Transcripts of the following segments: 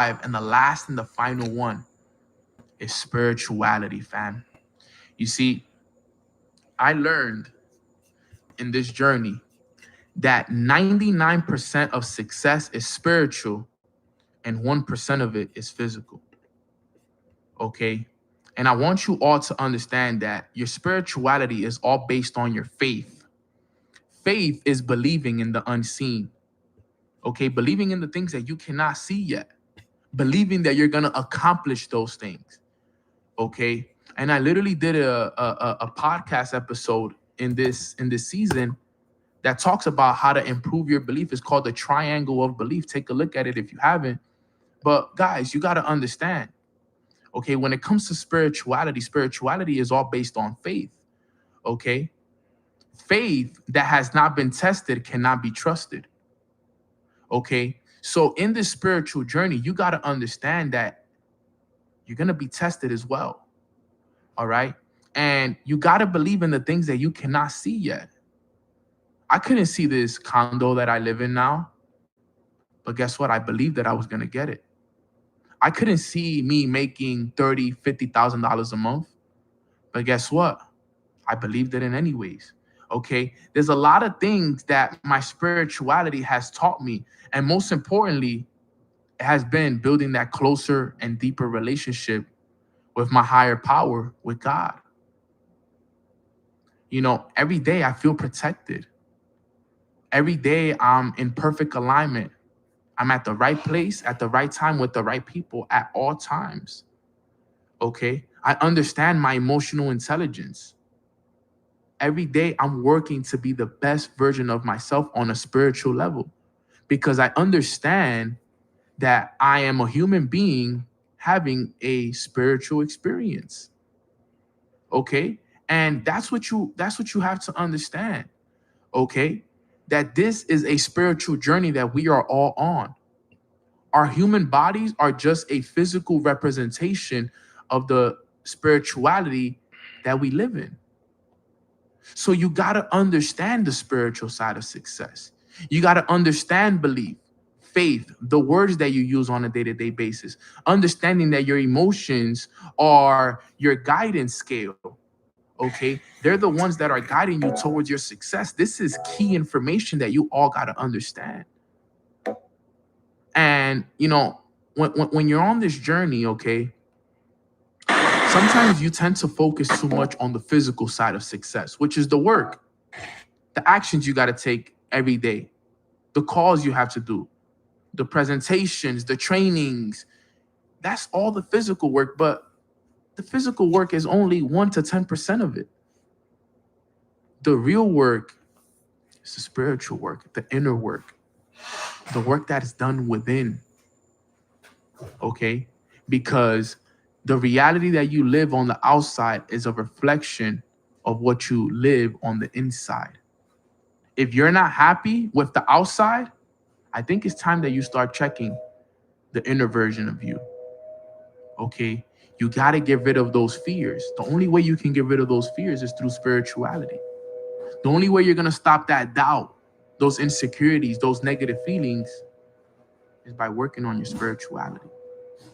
and the last and the final one is spirituality, fam. You see, I learned in this journey that 99% of success is spiritual and 1% of it is physical. Okay. And I want you all to understand that your spirituality is all based on your faith. Faith is believing in the unseen. Okay. Believing in the things that you cannot see yet, believing that you're going to accomplish those things. Okay. And I literally did a podcast episode in this season that talks about how to improve your belief. It's called the triangle of belief. Take a look at it if you haven't. But guys, you got to understand, okay, when it comes to spirituality is all based on faith. Okay. Faith that has not been tested cannot be trusted. Okay. So in this spiritual journey, you got to understand that you're going to be tested as well. All right. And you got to believe in the things that you cannot see yet. I couldn't see this condo that I live in now, but guess what? I believed that I was going to get it. I couldn't see me making $30,000, $50,000 a month, but guess what? I believed it in anyways. Okay. There's a lot of things that my spirituality has taught me. And most importantly, it has been building that closer and deeper relationship with my higher power, with God. You know, every day I feel protected. Every day I'm in perfect alignment. I'm at the right place at the right time with the right people at all times. Okay. I understand my emotional intelligence. Every day I'm working to be the best version of myself on a spiritual level because I understand that I am a human being having a spiritual experience. Okay. And that's what you have to understand. Okay. That this is a spiritual journey that we are all on. Our human bodies are just a physical representation of the spirituality that we live in. So you got to understand the spiritual side of success. You got to understand belief, faith, the words that you use on a day-to-day basis, understanding that your emotions are your guidance scale. Okay. They're the ones that are guiding you towards your success. This is key information that you all got to understand. And, you know, when you're on this journey, okay, sometimes you tend to focus too much on the physical side of success, which is the work, the actions you got to take every day, the calls you have to do, the presentations, the trainings. That's all the physical work, but the physical work is only 1 to 10% of it. The real work is the spiritual work, the inner work, the work that is done within. Okay. Because the reality that you live on the outside is a reflection of what you live on the inside. If you're not happy with the outside, I think it's time that you start checking the inner version of you. Okay. You got to get rid of those fears. The only way you can get rid of those fears is through spirituality. The only way you're going to stop that doubt, those insecurities, those negative feelings is by working on your spirituality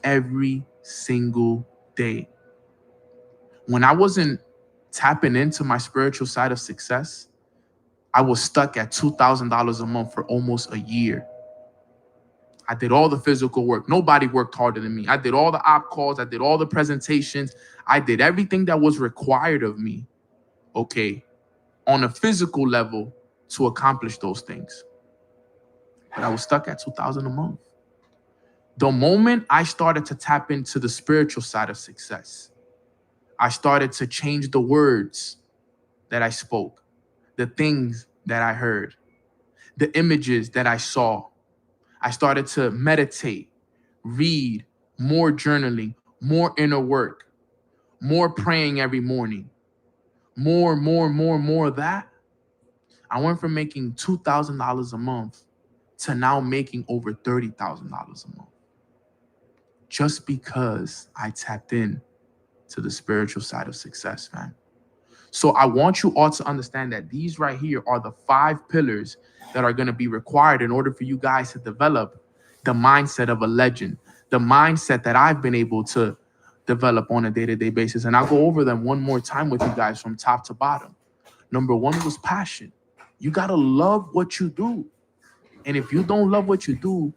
every single day. When I wasn't tapping into my spiritual side of success, I was stuck at $2,000 a month for almost a year. I did all the physical work. Nobody worked harder than me. I did all the op calls. I did all the presentations. I did everything that was required of me, okay, on a physical level to accomplish those things. But I was stuck at 2,000 a month. The moment I started to tap into the spiritual side of success, I started to change the words that I spoke, the things that I heard, the images that I saw. I started to meditate, read, more journaling, more inner work, more praying every morning, more of that. I went from making $2,000 a month to now making over $30,000 a month. Just because I tapped in to the spiritual side of success, man. So I want you all to understand that these right here are the 5 pillars that are going to be required in order for you guys to develop the mindset of a legend, the mindset that I've been able to develop on a day-to-day basis. And I'll go over them one more time with you guys from top to bottom. Number one was passion. You got to love what you do. And if you don't love what you do,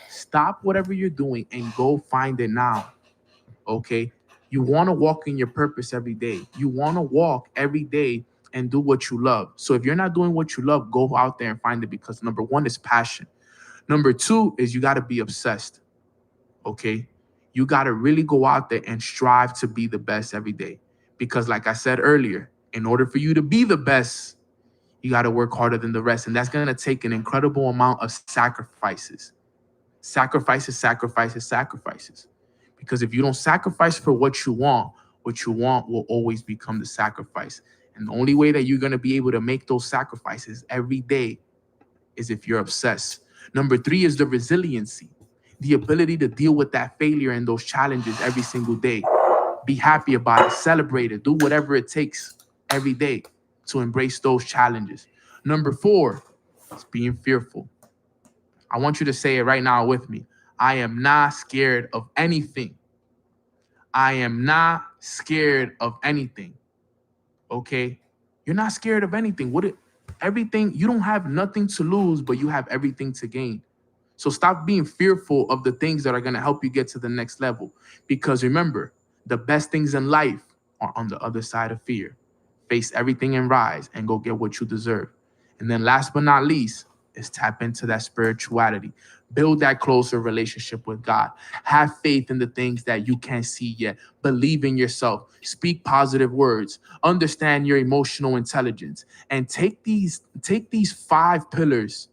stop whatever you're doing and go find it now. Okay? You want to walk in your purpose every day. You want to walk every day and do what you love. So if you're not doing what you love, go out there and find it, because number one is passion. Number two is you got to be obsessed. Okay? You got to really go out there and strive to be the best every day. Because like I said earlier, in order for you to be the best, you got to work harder than the rest. And that's going to take an incredible amount of sacrifices. Sacrifices. Because if you don't sacrifice for what you want will always become the sacrifice. And the only way that you're going to be able to make those sacrifices every day is if you're obsessed. Number three is the resiliency, the ability to deal with that failure and those challenges every single day. Be happy about it, celebrate it, do whatever it takes every day to embrace those challenges. Number four is being fearful. I want you to say it right now with me. I am not scared of anything. I am not scared of anything. Okay? You're not scared of anything. Everything, you don't have nothing to lose, but you have everything to gain. So stop being fearful of the things that are going to help you get to the next level. Because remember, the best things in life are on the other side of fear. Face everything and rise and go get what you deserve. And then last but not least is tap into that spirituality. Build that closer relationship with God. Have faith in the things that you can't see yet. Believe in yourself. Speak positive words. Understand your emotional intelligence. And take these 5 pillars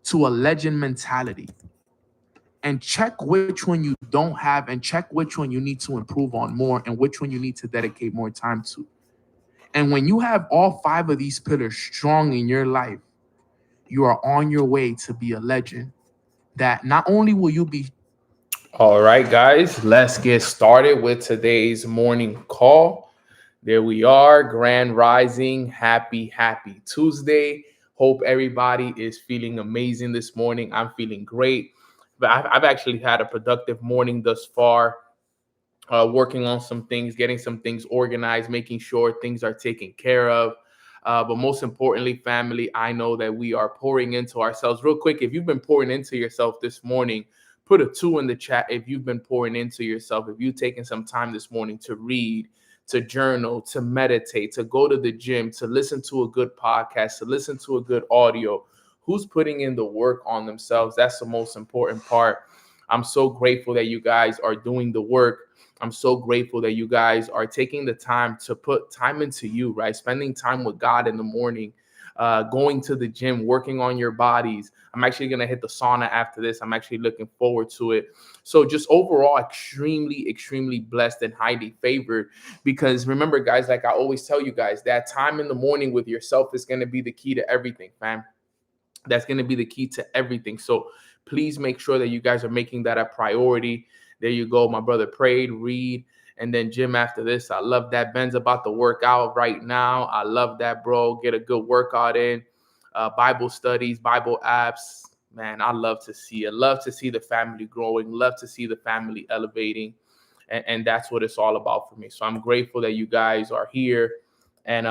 to a legend mentality. And check which one you don't have, and check which one you need to improve on more, and which one you need to dedicate more time to. And when you have all 5 of these pillars strong in your life, you are on your way to be a legend. That not only will you be... All right, guys, let's get started with today's morning call. There we are, Grand Rising. Happy Tuesday. Hope everybody is feeling amazing this morning. I'm feeling great. But I've actually had a productive morning thus far, working on some things, getting some things organized, making sure things are taken care of. But most importantly, family, I know that we are pouring into ourselves. Real quick, if you've been pouring into yourself this morning, put a 2 in the chat if you've been pouring into yourself. If you've taken some time this morning to read, to journal, to meditate, to go to the gym, to listen to a good podcast, to listen to a good audio. Who's putting in the work on themselves? That's the most important part. I'm so grateful that you guys are doing the work. I'm so grateful that you guys are taking the time to put time into you, right? Spending time with God in the morning, going to the gym, working on your bodies. I'm actually going to hit the sauna after this. I'm actually looking forward to it. So just overall, extremely blessed and highly favored, because remember, guys, like I always tell you guys, that time in the morning with yourself is going to be the key to everything, fam. That's going to be the key to everything. So please make sure that you guys are making that a priority. There you go. My brother prayed, read, and then gym after this. I love that. Ben's about to work out right now. I love that, bro. Get a good workout in. Bible studies, Bible apps. Man, I love to see it. Love to see the family growing. Love to see the family elevating. And that's what it's all about for me. So I'm grateful that you guys are here and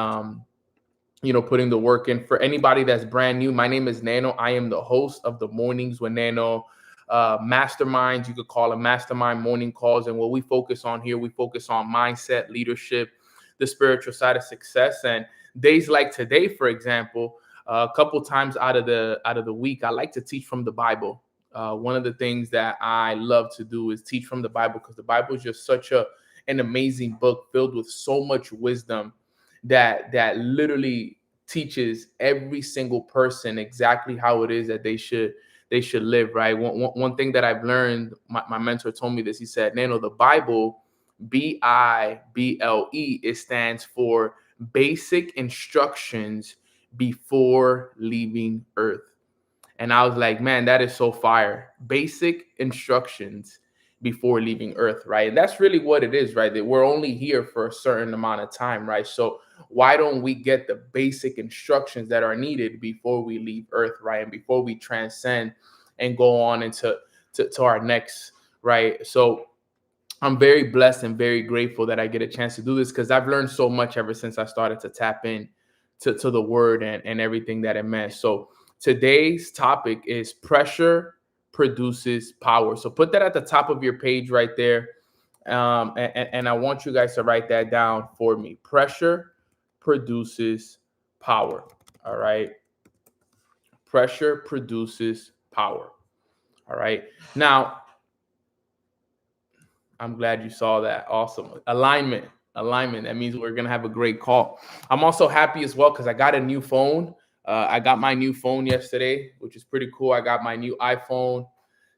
putting the work in. For anybody that's brand new, my name is Nano. I am the host of the Mornings with Nano masterminds. You could call them mastermind morning calls. And what we focus on here, we focus on mindset, leadership, the spiritual side of success. And days like today, for example, a couple times out of the week, I like to teach from the Bible. One of the things that I love to do is teach from the Bible, because the Bible is just such an amazing book filled with so much wisdom that literally teaches every single person exactly how it is that they should live, right? One thing that I've learned, my mentor told me this. He said, Nano, the Bible, Bible, it stands for basic instructions before leaving Earth. And I was like, man, that is so fire. Basic instructions before leaving Earth, right? And that's really what it is, right? That we're only here for a certain amount of time, right? So why don't we get the basic instructions that are needed before we leave Earth, right? And before we transcend and go on into our next right? So I'm very blessed and very grateful that I get a chance to do this because I've learned so much ever since I started to tap in to the word and everything that it meant. So today's topic is pressure produces power. So put that at the top of your page right there. And I want you guys to write that down for me. Pressure produces power. All right. Pressure produces power. All right. Now, I'm glad you saw that. Awesome. Alignment. Alignment. That means we're going to have a great call. I'm also happy as well because I got a new phone. I got my new phone yesterday, which is pretty cool. I got my new iPhone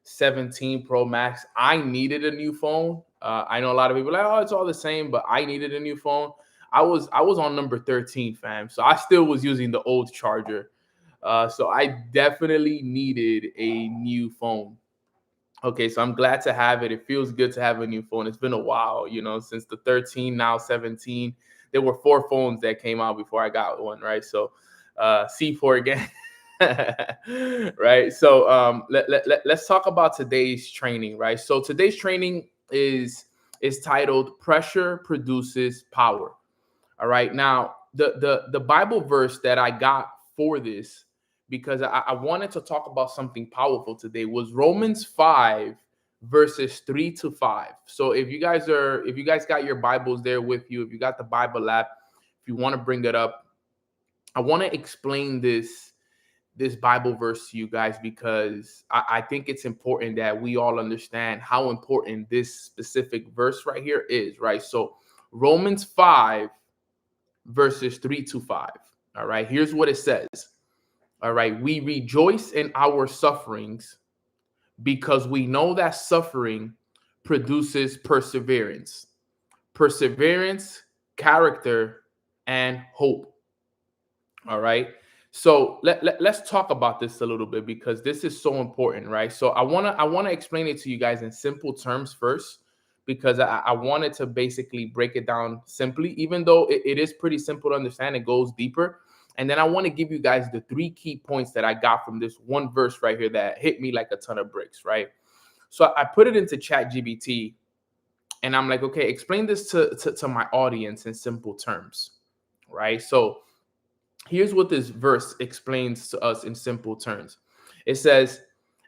17 Pro Max. I needed a new phone. I know a lot of people are like, oh, it's all the same, but I needed a new phone. I was on number 13, fam. So I still was using the old charger. So I definitely needed a new phone. Okay, so I'm glad to have it. It feels good to have a new phone. It's been a while, since the 13, now 17. There were 4 phones that came out before I got one, right? So C4 again. Right. So let's talk about today's training, right? So today's training is titled Pressure Produces Power. All right. Now, the Bible verse that I got for this, because I wanted to talk about something powerful today, was Romans 5 verses 3-5. So if you guys got your Bibles there with you, if you got the Bible app, if you want to bring it up, I want to explain this Bible verse to you guys because I think it's important that we all understand how important this specific verse right here is, right? So Romans 5 verses 3-5. All right, here's what it says. All right, we rejoice in our sufferings because we know that suffering produces perseverance, character, and hope. All right. So let's talk about this a little bit because this is so important, right? So I wanna explain it to you guys in simple terms first because I wanted to basically break it down simply, even though it is pretty simple to understand. It goes deeper. And then I want to give you guys the 3 key points that I got from this one verse right here that hit me like a ton of bricks, right? So I put it into ChatGPT and I'm like, okay, explain this to my audience in simple terms, right? So here's what this verse explains to us in simple terms. It says,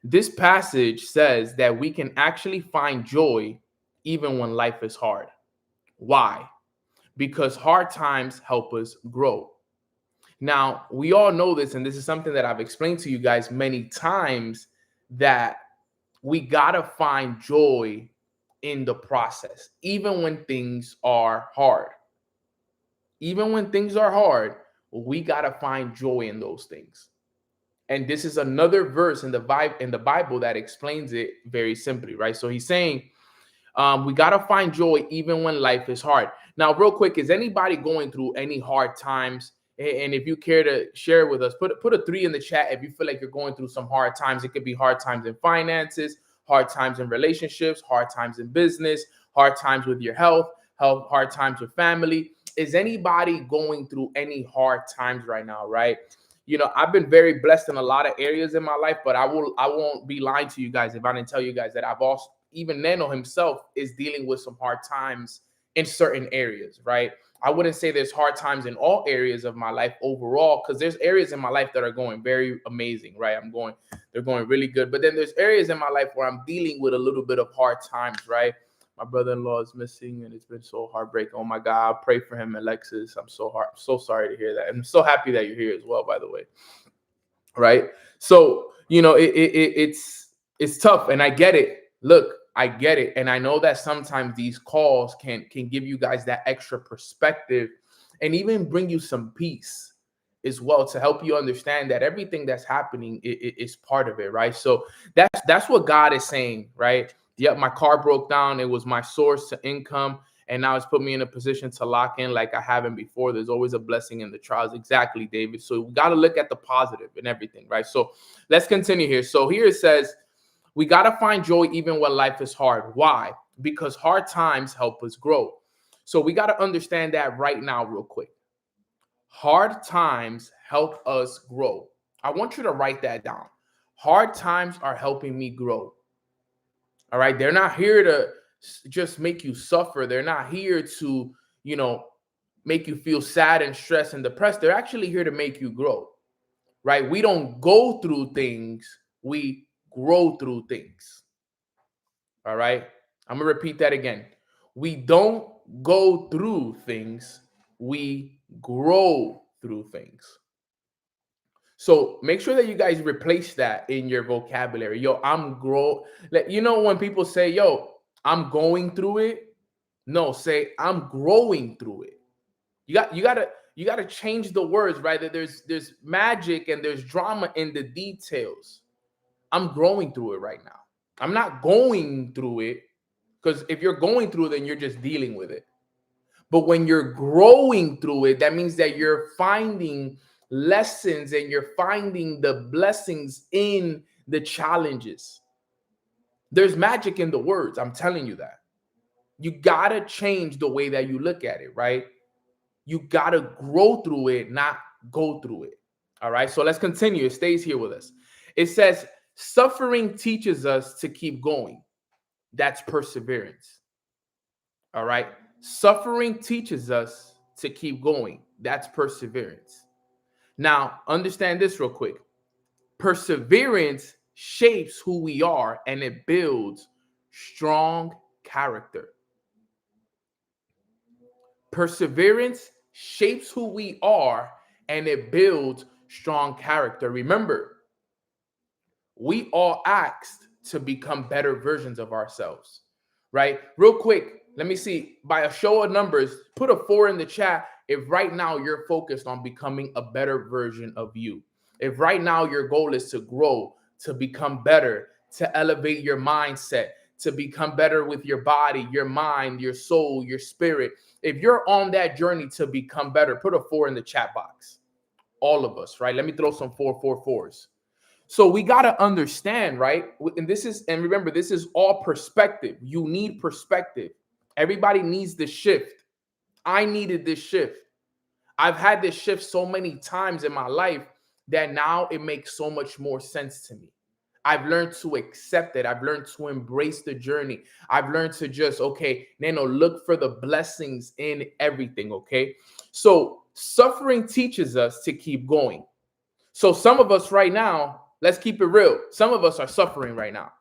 this passage says that we can actually find joy even when life is hard. Why? Because hard times help us grow. Now, we all know this, and this is something that I've explained to you guys many times, that we got to find joy in the process, even when things are hard. Even when things are hard, we got to find joy in those things. And this is another verse in the Bible that explains it very simply, right? So he's saying we got to find joy even when life is hard. Now, real quick, is anybody going through any hard times? And if you care to share with us, put a 3 in the chat if you feel like you're going through some hard times. It could be hard times in finances, hard times in relationships, hard times in business, hard times with your health, hard times with family. Is anybody going through any hard times right now, right? I've been very blessed in a lot of areas in my life, but I won't be lying to you guys if I didn't tell you guys that I've also, even Nano himself is dealing with some hard times in certain areas, right? I wouldn't say there's hard times in all areas of my life overall, because there's areas in my life that are going very amazing, right? They're going really good. But then there's areas in my life where I'm dealing with a little bit of hard times, right? My brother-in-law is missing, and it's been so heartbreaking. Oh my God, I'll pray for him, Alexis. I'm so sorry to hear that. I'm so happy that you're here as well, by the way. Right? So, it's tough, and I get it. Look, I get it, and I know that sometimes these calls can give you guys that extra perspective and even bring you some peace as well to help you understand that everything that's happening is part of it, right? So that's what God is saying, right? Yep, my car broke down. It was my source to income, and now it's put me in a position to lock in like I haven't before. There's always a blessing in the trials. Exactly, David. So we got to look at the positive in everything, right? So let's continue here. So here it says, we got to find joy even when life is hard. Why? Because hard times help us grow. So we got to understand that right now, real quick. Hard times help us grow. I want you to write that down. Hard times are helping me grow. All right. They're not here to just make you suffer. They're not here to, you know, make you feel sad and stressed and depressed. They're actually here to make you grow. Right? We don't go through things, we grow through things. All right? I'm going to repeat that again. We don't go through things, we grow through things. So make sure that you guys replace that in your vocabulary. Yo, you know, when people say, yo, I'm going through it. No, say I'm growing through it. You gotta change the words, right? That there's magic and there's drama in the details. I'm growing through it right now. I'm not going through it, because if you're going through it, then you're just dealing with it. But when you're growing through it, that means that you're finding lessons and you're finding the blessings in the challenges. There's magic in the words. I'm telling you that. You gotta change the way that you look at it, right? You gotta grow through it, not go through it. All right. So let's continue. It stays here with us. It says, suffering teaches us to keep going. That's perseverance. All right. Suffering teaches us to keep going. That's perseverance. Now, understand this real quick. Perseverance shapes who we are and it builds strong character. Perseverance shapes who we are and it builds strong character. Remember, we all asked to become better versions of ourselves, right? Real quick, let me see. By a show of numbers, put a 4 in the chat if right now you're focused on becoming a better version of you. If right now your goal is to grow, to become better, to elevate your mindset, to become better with your body, your mind, your soul, your spirit. If you're on that journey to become better, put a 4 in the chat box. All of us, right? Let me throw some 4. So we got to understand, right? And remember, this is all perspective. You need perspective. Everybody needs the shift. I needed this shift. I've had this shift so many times in my life that now it makes so much more sense to me. I've learned to accept it. I've learned to embrace the journey. I've learned to just, okay, Nano, look for the blessings in everything, okay? So suffering teaches us to keep going. So some of us right now, let's keep it real. Some of us are suffering right now.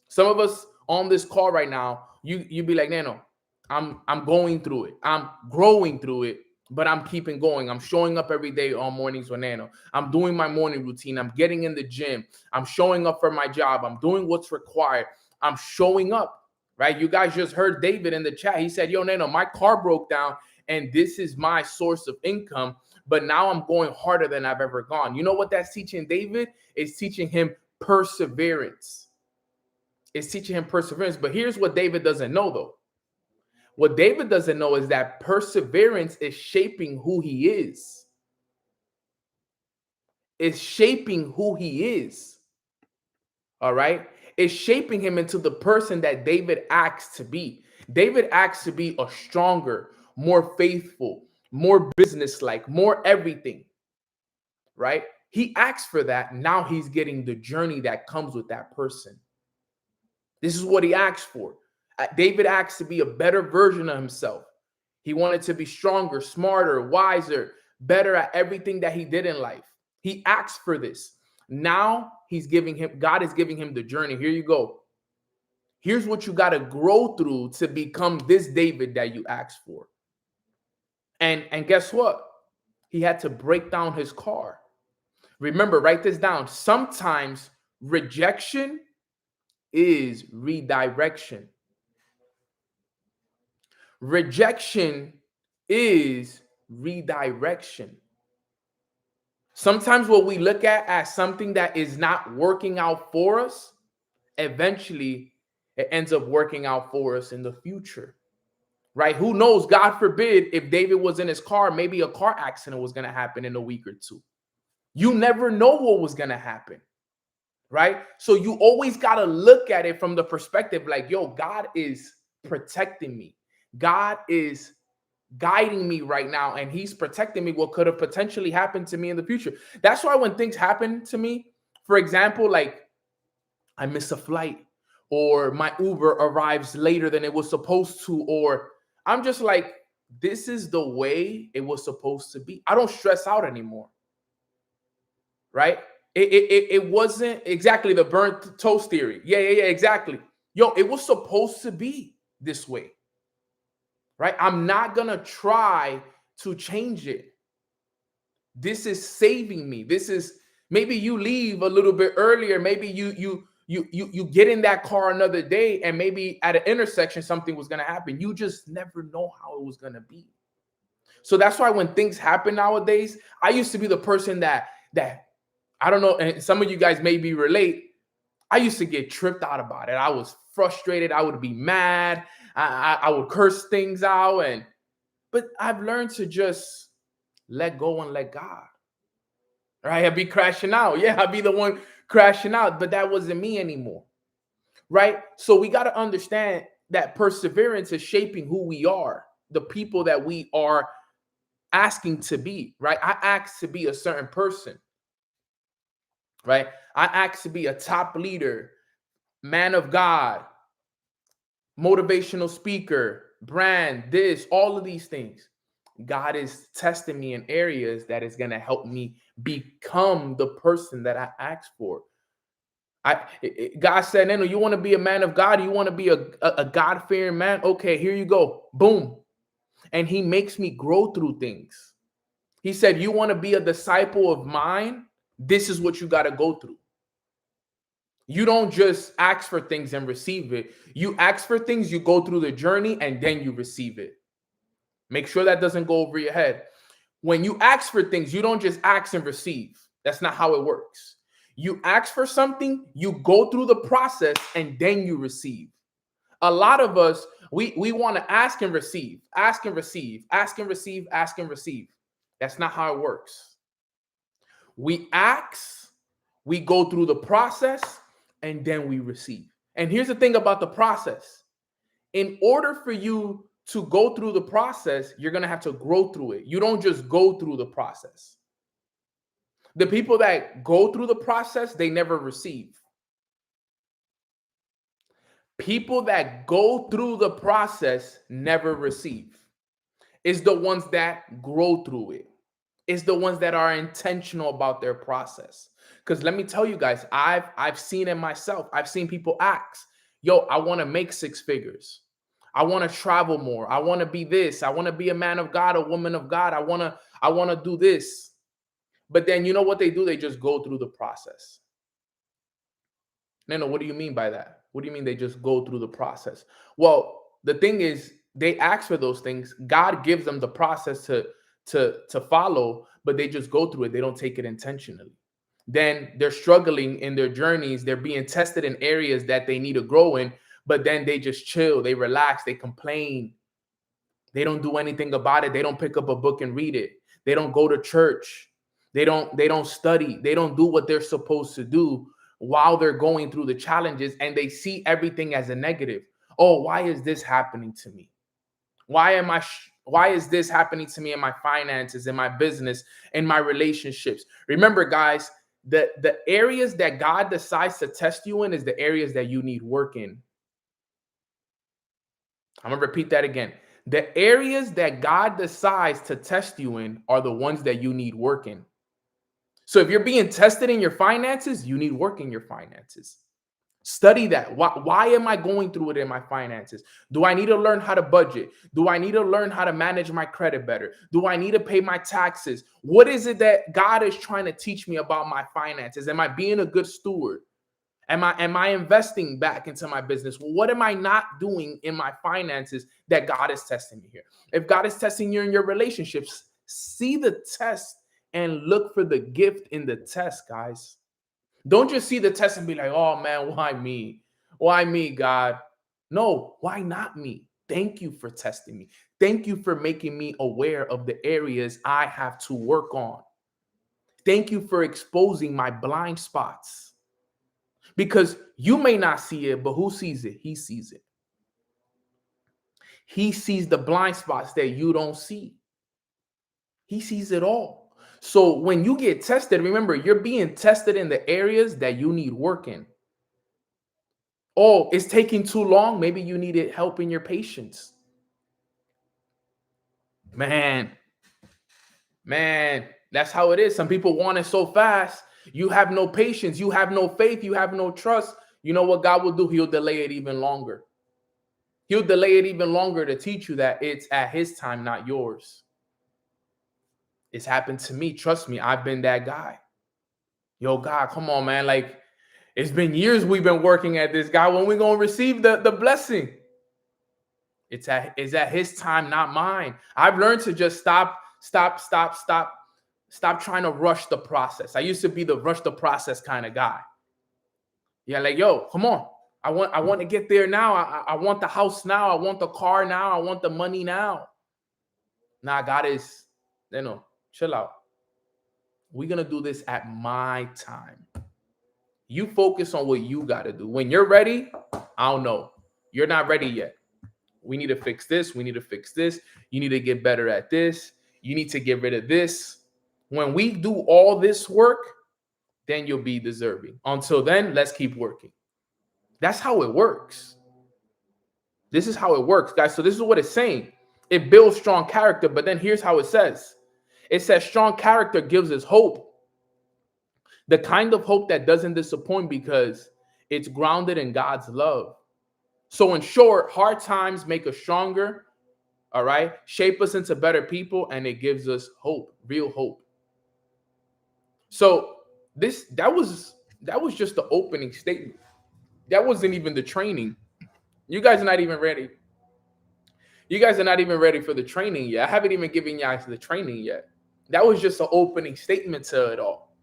Some of us on this call right now, you be like, Nano, I'm going through it. I'm growing through it, but I'm keeping going. I'm showing up every day on Mornings with Nano. I'm doing my morning routine. I'm getting in the gym. I'm showing up for my job. I'm doing what's required. I'm showing up, right? You guys just heard David in the chat. He said, yo, Nano, my car broke down and this is my source of income, but now I'm going harder than I've ever gone. You know what that's teaching David? It's teaching him perseverance. It's teaching him perseverance. But here's what David doesn't know, though. What David doesn't know is that perseverance is shaping who he is. It's shaping who he is. All right? It's shaping him into the person that David acts to be. David acts to be a stronger, more faithful, more businesslike, more everything. Right? He acts for that. Now he's getting the journey that comes with that person. This is what he asked for. David asked to be a better version of himself. He wanted to be stronger, smarter, wiser, better at everything that he did in life. He asked for this. Now God is giving him the journey. Here you go. Here's what you got to grow through to become this David that you asked for. And guess what? He had to break down his car. Remember, write this down. Sometimes rejection is redirection. Rejection is redirection. Sometimes what we look at as something that is not working out for us, eventually it ends up working out for us in the future, right? Who knows? God forbid, if David was in his car, maybe a car accident was going to happen in a week or two. You never know what was going to happen, right? So you always got to look at it from the perspective like, yo, God is protecting me. God is guiding me right now, and he's protecting me what could have potentially happened to me in the future. That's why when things happen to me, for example, like I miss a flight, or my Uber arrives later than it was supposed to, or I'm just like, this is the way it was supposed to be. I don't stress out anymore, right? It wasn't exactly the burnt toast theory. Yeah, exactly. Yo, it was supposed to be this way, right? I'm not gonna try to change it. This is saving me. This is, maybe you leave a little bit earlier. Maybe you get in that car another day, and maybe at an intersection something was gonna happen. You just never know how it was gonna be. So that's why when things happen nowadays, I used to be the person that I don't know, and some of you guys maybe relate. I used to get tripped out about it. I was frustrated. I would be mad. I would curse things out, but I've learned to just let go and let God. Right? I'd be crashing out. Yeah, I'd be the one crashing out, but that wasn't me anymore. Right? So we got to understand that perseverance is shaping who we are, the people that we are asking to be. Right? I asked to be a certain person. Right? I asked to be a top leader, man of God, motivational speaker, brand, this, all of these things. God is testing me in areas that is going to help me become the person that I asked for. God said, "Neno, you want to be a man of God? You want to be a God-fearing man? Okay, here you go. Boom." And he makes me grow through things. He said, "You want to be a disciple of mine? This is what you got to go through." You don't just ask for things and receive it. You ask for things, you go through the journey, and then you receive it. Make sure that doesn't go over your head. When you ask for things, you don't just ask and receive. That's not how it works. You ask for something, you go through the process, and then you receive. A lot of us, we want to ask and receive, ask and receive, ask and receive, ask and receive. That's not how it works. We ask, we go through the process, and then we receive. And here's the thing about the process. In order for you to go through the process, you're going to have to grow through it. You don't just go through the process. The people that go through the process, they never receive. People that go through the process never receive. It's the ones that grow through it. It's the ones that are intentional about their process. Because let me tell you guys, I've seen it myself. I've seen people ask, "Yo, I want to make six figures. I want to travel more. I want to be this. I want to be a man of God, a woman of God. I want to do this." But then you know what they do? They just go through the process. No, what do you mean by that? What do you mean they just go through the process? Well, the thing is, they ask for those things. God gives them the process to follow, but they just go through it. They don't take it intentionally. Then they're struggling in their journeys. They're being tested in areas that they need to grow in, but then they just chill, they relax, they complain. They don't do anything about it. They don't pick up a book and read it. They don't go to church. They don't study. They don't do what they're supposed to do while they're going through the challenges, and they see everything as a negative. Oh, why is this happening to me? Why is this happening to me in my finances, in my business, in my relationships? Remember, guys, the areas that God decides to test you in is the areas that you need work in. I'm going to repeat that again. The areas that God decides to test you in are the ones that you need work in. So if you're being tested in your finances, you need work in your finances. Study that. Why am I going through it in my finances? Do I need to learn how to budget? Do I need to learn how to manage my credit better? Do I need to pay my taxes? What is it that God is trying to teach me about my finances? Am I being a good steward? Am I investing back into my business? What am I not doing in my finances that God is testing me here? If God is testing you in your relationships, see the test and look for the gift in the test, guys. Don't just see the test and be like, "Oh man, why me? Why me, God?" No, why not me? Thank you for testing me. Thank you for making me aware of the areas I have to work on. Thank you for exposing my blind spots. Because you may not see it, but who sees it? He sees it. He sees the blind spots that you don't see. He sees it all. So when you get tested, remember, you're being tested in the areas that you need work in. Oh, it's taking too long. Maybe you needed help in your patience. Man, man, that's how it is. Some people want it so fast. You have no patience. You have no faith. You have no trust. You know what God will do? He'll delay it even longer. He'll delay it even longer to teach you that it's at his time, not yours. It's happened to me. Trust me, I've been that guy. Yo, God, come on, man. Like, it's been years we've been working at this. God, when we going to receive the blessing? It's at his time, not mine. I've learned to just stop trying to rush the process. I used to be the rush the process kind of guy. Yeah, like, yo, come on. I want to get there now. I want the house now. I want the car now. I want the money now. Nah, God is, chill out. We're going to do this at my time. You focus on what you got to do. When you're ready, I don't know. You're not ready yet. We need to fix this. We need to fix this. You need to get better at this. You need to get rid of this. When we do all this work, then you'll be deserving. Until then, let's keep working. That's how it works. This is how it works, guys. So this is what it's saying. It builds strong character, but then here's how it says. It says strong character gives us hope. The kind of hope that doesn't disappoint because it's grounded in God's love. So in short, hard times make us stronger, all right? Shape us into better people, and it gives us hope, real hope. So that was just the opening statement. That wasn't even the training. You guys are not even ready. You guys are not even ready for the training yet. I haven't even given you guys the training yet. That was just the opening statement to it all,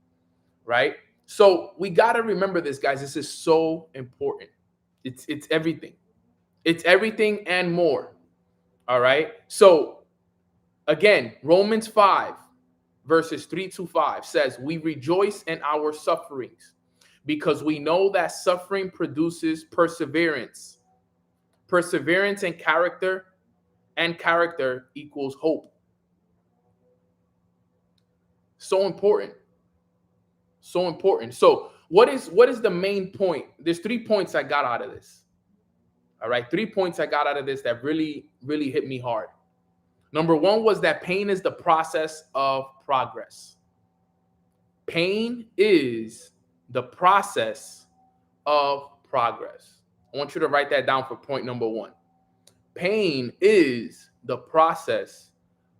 right? So we got to remember this, guys. This is so important. It's everything. It's everything and more, all right? So again, Romans 5, verses 3-5 says, we rejoice in our sufferings because we know that suffering produces perseverance. Perseverance and character equals hope. So important. So important. So what is the main point? There's 3 points I got out of this. All right, 3 points I got out of this that really, really hit me hard. Number 1 was that pain is the process of progress. Pain is the process of progress. I want you to write that down for point number 1. Pain is the process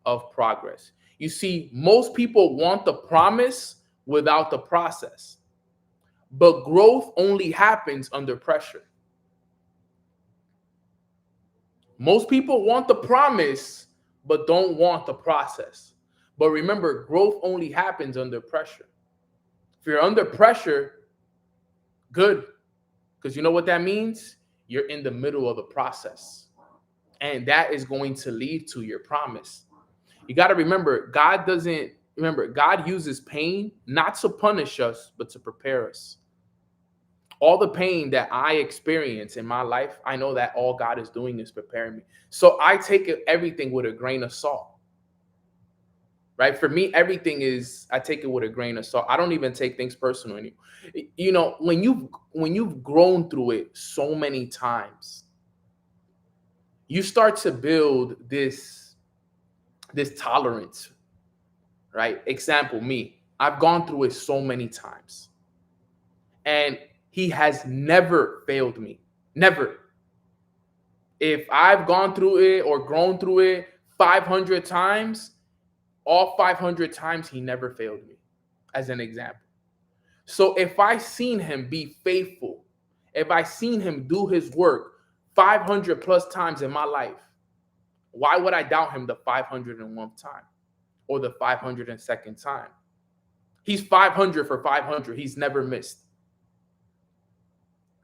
of progress. You see, most people want the promise without the process, but growth only happens under pressure. Most people want the promise, but don't want the process. But remember, growth only happens under pressure. If you're under pressure, good. Because you know what that means? You're in the middle of the process. And that is going to lead to your promise. You got to remember, God uses pain not to punish us, but to prepare us. All the pain that I experience in my life, I know that all God is doing is preparing me. So I take everything with a grain of salt. Right? For me, I take it with a grain of salt. I don't even take things personal anymore. You know, when you've grown through it so many times, you start to build this tolerance, right? Example, me. I've gone through it so many times. And he has never failed me. Never. If I've gone through it or grown through it 500 times, all 500 times he never failed me, as an example. So if I seen him be faithful, if I seen him do his work 500 plus times in my life, why would I doubt him the 501st time or the 502nd time? He's 500 for 500. He's never missed.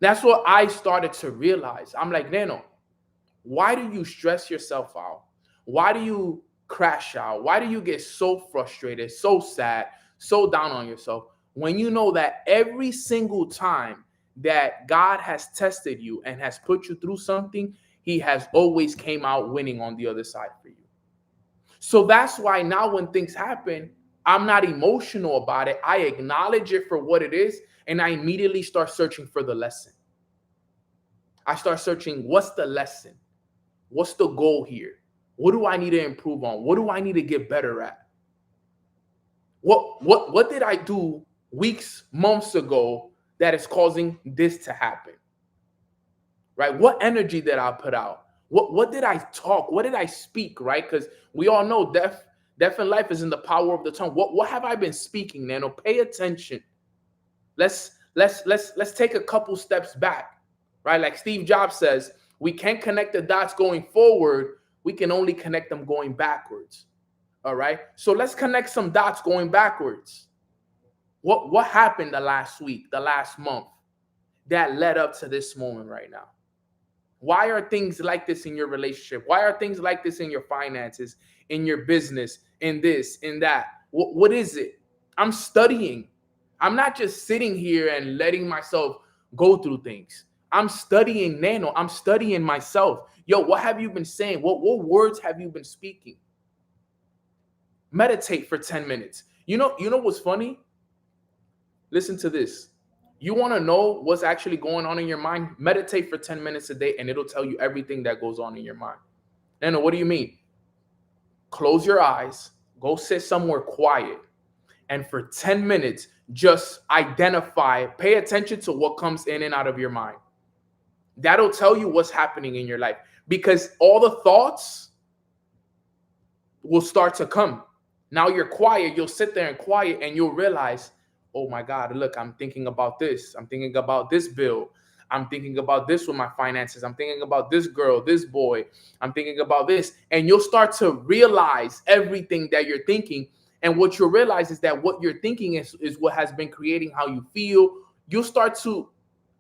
That's what I started to realize. I'm like, Nano, why do you stress yourself out? Why do you crash out? Why do you get so frustrated, so sad, so down on yourself when you know that every single time that God has tested you and has put you through something, he has always came out winning on the other side for you? So that's why now when things happen, I'm not emotional about it. I acknowledge it for what it is, and I immediately start searching for the lesson. I start searching, what's the lesson? What's the goal here? What do I need to improve on? What do I need to get better at? What did I do weeks, months ago that is causing this to happen? Right? What energy did I put out? What did I talk? What did I speak? Right? Because we all know death and life is in the power of the tongue. What have I been speaking, Nano? Pay attention. Let's take a couple steps back. Right? Like Steve Jobs says, we can't connect the dots going forward. We can only connect them going backwards. All right. So let's connect some dots going backwards. What happened the last week, the last month that led up to this moment right now? Why are things like this in your relationship? Why are things like this in your finances, in your business, in this, in that? What is it? I'm studying. I'm not just sitting here and letting myself go through things. I'm studying, Nano. I'm studying myself. Yo, what have you been saying? What words have you been speaking? Meditate for 10 minutes. You know what's funny? Listen to this. You want to know what's actually going on in your mind? Meditate for 10 minutes a day and it'll tell you everything that goes on in your mind. Nano, what do you mean? Close your eyes, go sit somewhere quiet, and for 10 minutes, just identify, pay attention to what comes in and out of your mind. That'll tell you what's happening in your life, because all the thoughts will start to come. Now you're quiet, you'll sit there and quiet, and you'll realize, oh my God, look, I'm thinking about this. I'm thinking about this bill. I'm thinking about this with my finances. I'm thinking about this girl, this boy. I'm thinking about this. And you'll start to realize everything that you're thinking. And what you'll realize is that what you're thinking is what has been creating how you feel. You'll start to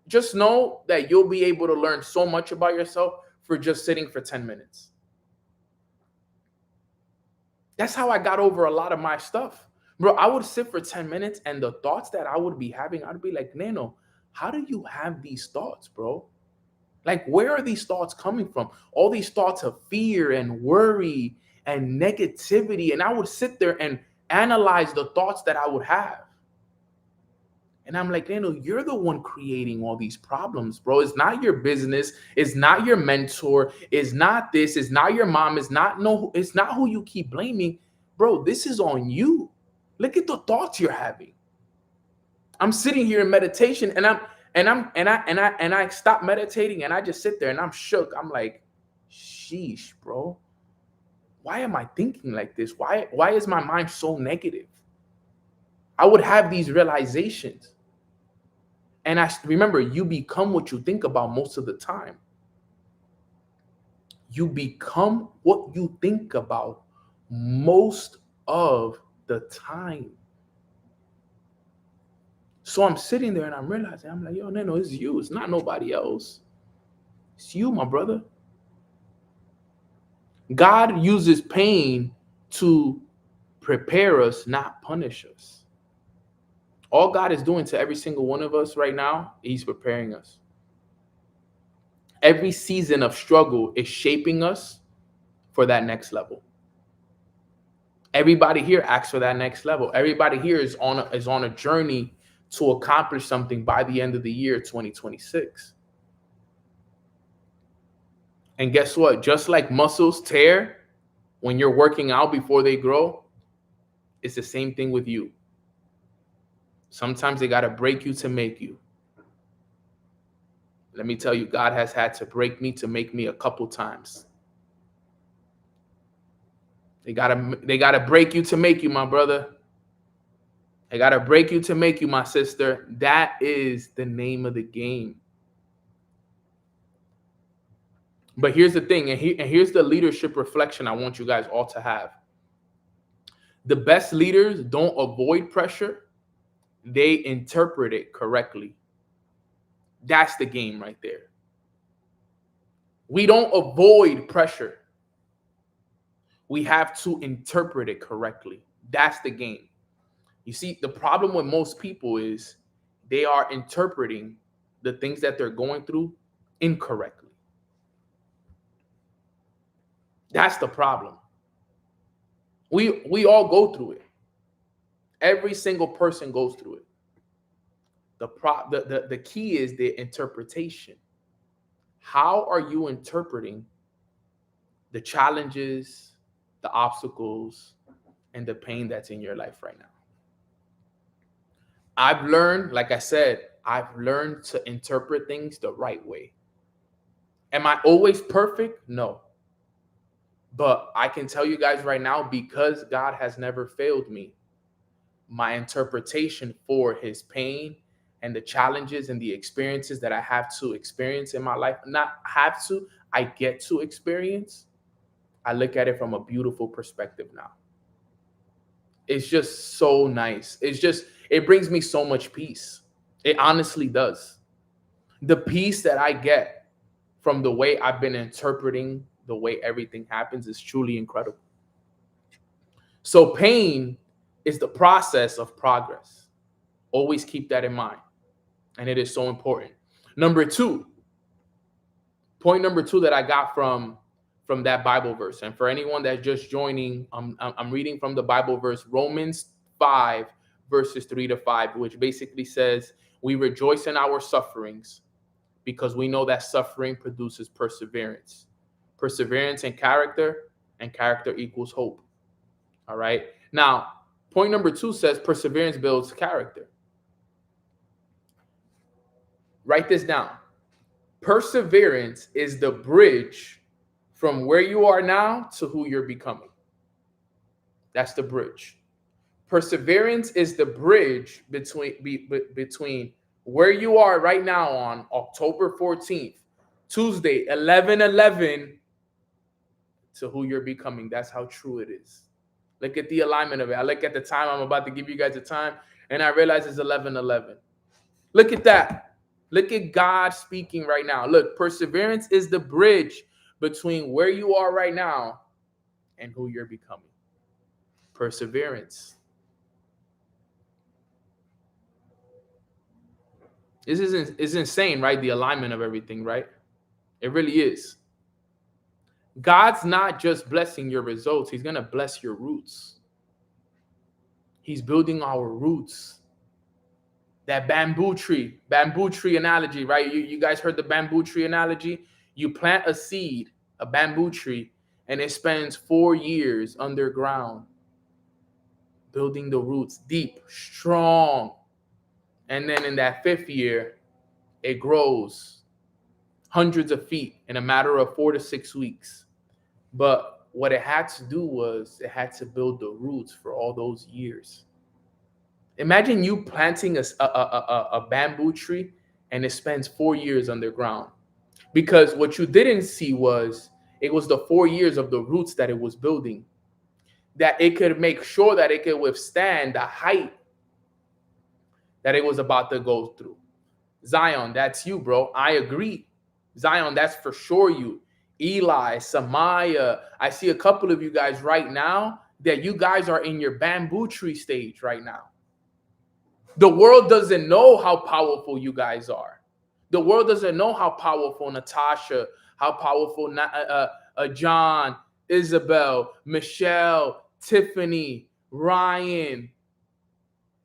just know that you'll be able to learn so much about yourself for just sitting for 10 minutes. That's how I got over a lot of my stuff. Bro, I would sit for 10 minutes and the thoughts that I would be having, I'd be like, Nano, how do you have these thoughts, bro? Like, where are these thoughts coming from? All these thoughts of fear and worry and negativity. And I would sit there and analyze the thoughts that I would have. And I'm like, Nano, you're the one creating all these problems, bro. It's not your business. It's not your mentor. It's not this. It's not your mom. It's not who you keep blaming. Bro, this is on you. Look at the thoughts you're having. I'm sitting here in meditation and I stop meditating and I just sit there and I'm shook. I'm like, sheesh, bro. Why am I thinking like this? Why is my mind so negative? I would have these realizations. And I remember, you become what you think about most of the time. You become what you think about most of the time. So I'm sitting there and I'm realizing, I'm like, yo, Nano, it's you. It's not nobody else. It's you, my brother. God uses pain to prepare us, not punish us. All God is doing to every single one of us right now, he's preparing us. Every season of struggle is shaping us for that next level. Everybody here asks for that next level. Everybody here is on a journey to accomplish something by the end of the year 2026. And guess what? Just like muscles tear when you're working out before they grow, it's the same thing with you. Sometimes they got to break you to make you. Let me tell you, God has had to break me to make me a couple times. They gotta break you to make you, my brother. They gotta break you to make you, my sister. That is the name of the game. But here's the thing, and here's the leadership reflection I want you guys all to have. The best leaders don't avoid pressure, they interpret it correctly. That's the game right there. We don't avoid pressure. We have to interpret it correctly. That's the game. You see, the problem with most people is they are interpreting the things that they're going through incorrectly. That's the problem. We all go through it. Every single person goes through it. The key is the interpretation. How are you interpreting the challenges, the obstacles, and the pain that's in your life right now? I've learned, like I said, I've learned to interpret things the right way. Am I always perfect? No. But I can tell you guys right now, because God has never failed me, my interpretation for his pain and the challenges and the experiences that I have to experience in my life, not have to, I get to experience, I look at it from a beautiful perspective now. It's just so nice. It brings me so much peace. It honestly does. The peace that I get from the way I've been interpreting the way everything happens is truly incredible. So, pain is the process of progress. Always keep that in mind. And it is so important. Point number two that I got from that Bible verse, and for anyone that's just joining, I'm reading from the Bible verse Romans 5 verses 3-5, which basically says, we rejoice in our sufferings because we know that suffering produces perseverance. Perseverance and character equals hope. All right. Now, point number 2 says perseverance builds character. Write this down. Perseverance is the bridge from where you are now to who you're becoming. That's the bridge. Perseverance is the bridge between where you are right now on October 14th, Tuesday, 11/11, to who you're becoming. That's how true it is. Look at the alignment of it. I look at the time. I'm about to give you guys a time, and I realize it's 11/11. Look at that. Look at God speaking right now. Look, perseverance is the bridge between where you are right now and who you're becoming. Perseverance. This is insane, right? The alignment of everything, right? It really is. God's not just blessing your results. He's going to bless your roots. He's building our roots. That bamboo tree analogy, right? You guys heard the bamboo tree analogy? You plant a seed, a bamboo tree, and it spends 4 years underground, building the roots deep, strong. And then in that 5th year, it grows hundreds of feet in a matter of 4 to 6 weeks. But what it had to do was it had to build the roots for all those years. Imagine you planting a bamboo tree and it spends 4 years underground. Because what you didn't see was it was the 4 years of the roots that it was building, that it could make sure that it could withstand the height that it was about to go through. Zion, that's you, bro. I agree. Zion, that's for sure you. Eli, Samaya, I see a couple of you guys right now that you guys are in your bamboo tree stage right now. The world doesn't know how powerful you guys are. The world doesn't know how powerful Natasha, how powerful John, Isabel, Michelle, Tiffany, Ryan,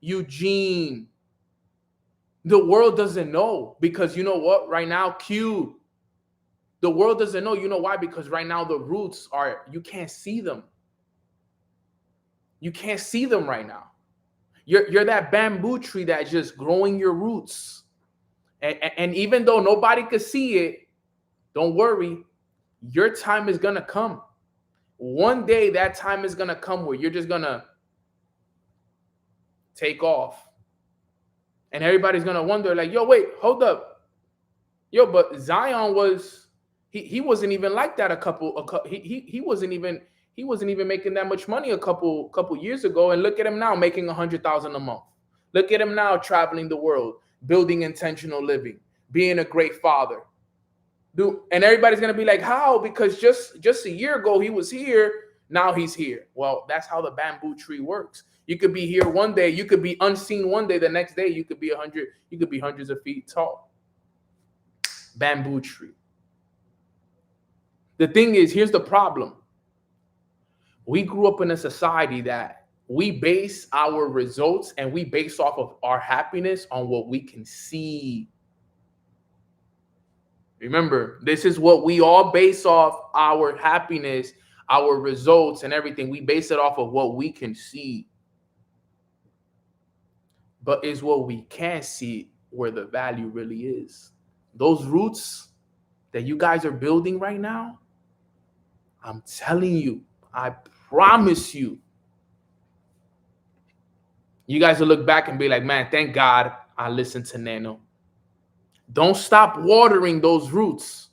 Eugene. The world doesn't know because you know what? Right now, Q. The world doesn't know. You know why? Because right now the roots are, you can't see them. You can't see them right now. You're that bamboo tree that's just growing your roots. And even though nobody could see it, don't worry. Your time is going to come. One day that time is going to come where you're just going to take off. And everybody's going to wonder like, yo, wait, hold up. Yo, but Zion was, he wasn't even like that he wasn't even making that much money a couple years ago. And look at him now making $100,000 a month. Look at him now traveling the world, building intentional living, being a great father. Dude, and everybody's going to be like, how? Because just a year ago he was here. Now he's here. Well, that's how the bamboo tree works. You could be here one day. You could be unseen one day. The next day, you could be hundreds of feet tall. Bamboo tree. The thing is, here's the problem. We grew up in a society that we base our results and we base off of our happiness on what we can see. Remember, this is what we all base off our happiness, our results, and everything. We base it off of what we can see. But is what we can't see where the value really is. Those roots that you guys are building right now, I'm telling you, I promise you, you guys will look back and be like, man, thank God I listened to Nano. Don't stop watering those roots.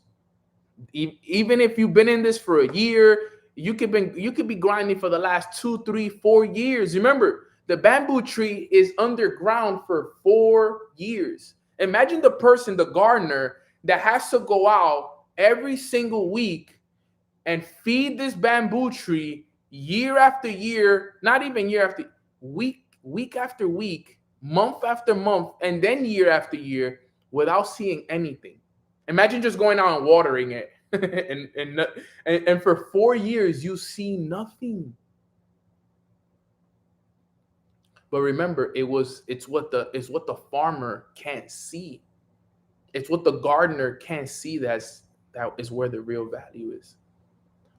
Even if you've been in this for a year, you could be grinding for the last 2, 3, 4 years. Remember, the bamboo tree is underground for 4 years. Imagine the person, the gardener, that has to go out every single week and feed this bamboo tree year after year, not even year after week after week, month after month, and then year after year without seeing anything. Imagine just going out and watering it, and for 4 years you see nothing. But remember, it's what the farmer can't see. It's what the gardener can't see. That is where the real value is.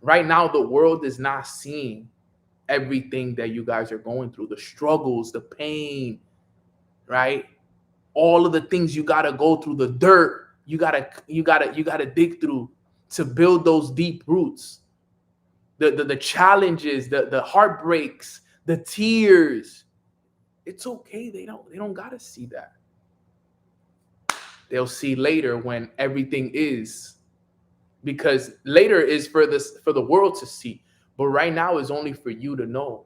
Right now, the world is not seeing everything that you guys are going through, the struggles, the pain, right? All of the things you gotta go through, the dirt you gotta dig through to build those deep roots, the challenges, the heartbreaks, the tears. It's okay. They don't gotta see that. They'll see later when everything is, because later is for the world to see, but right now is only for you to know,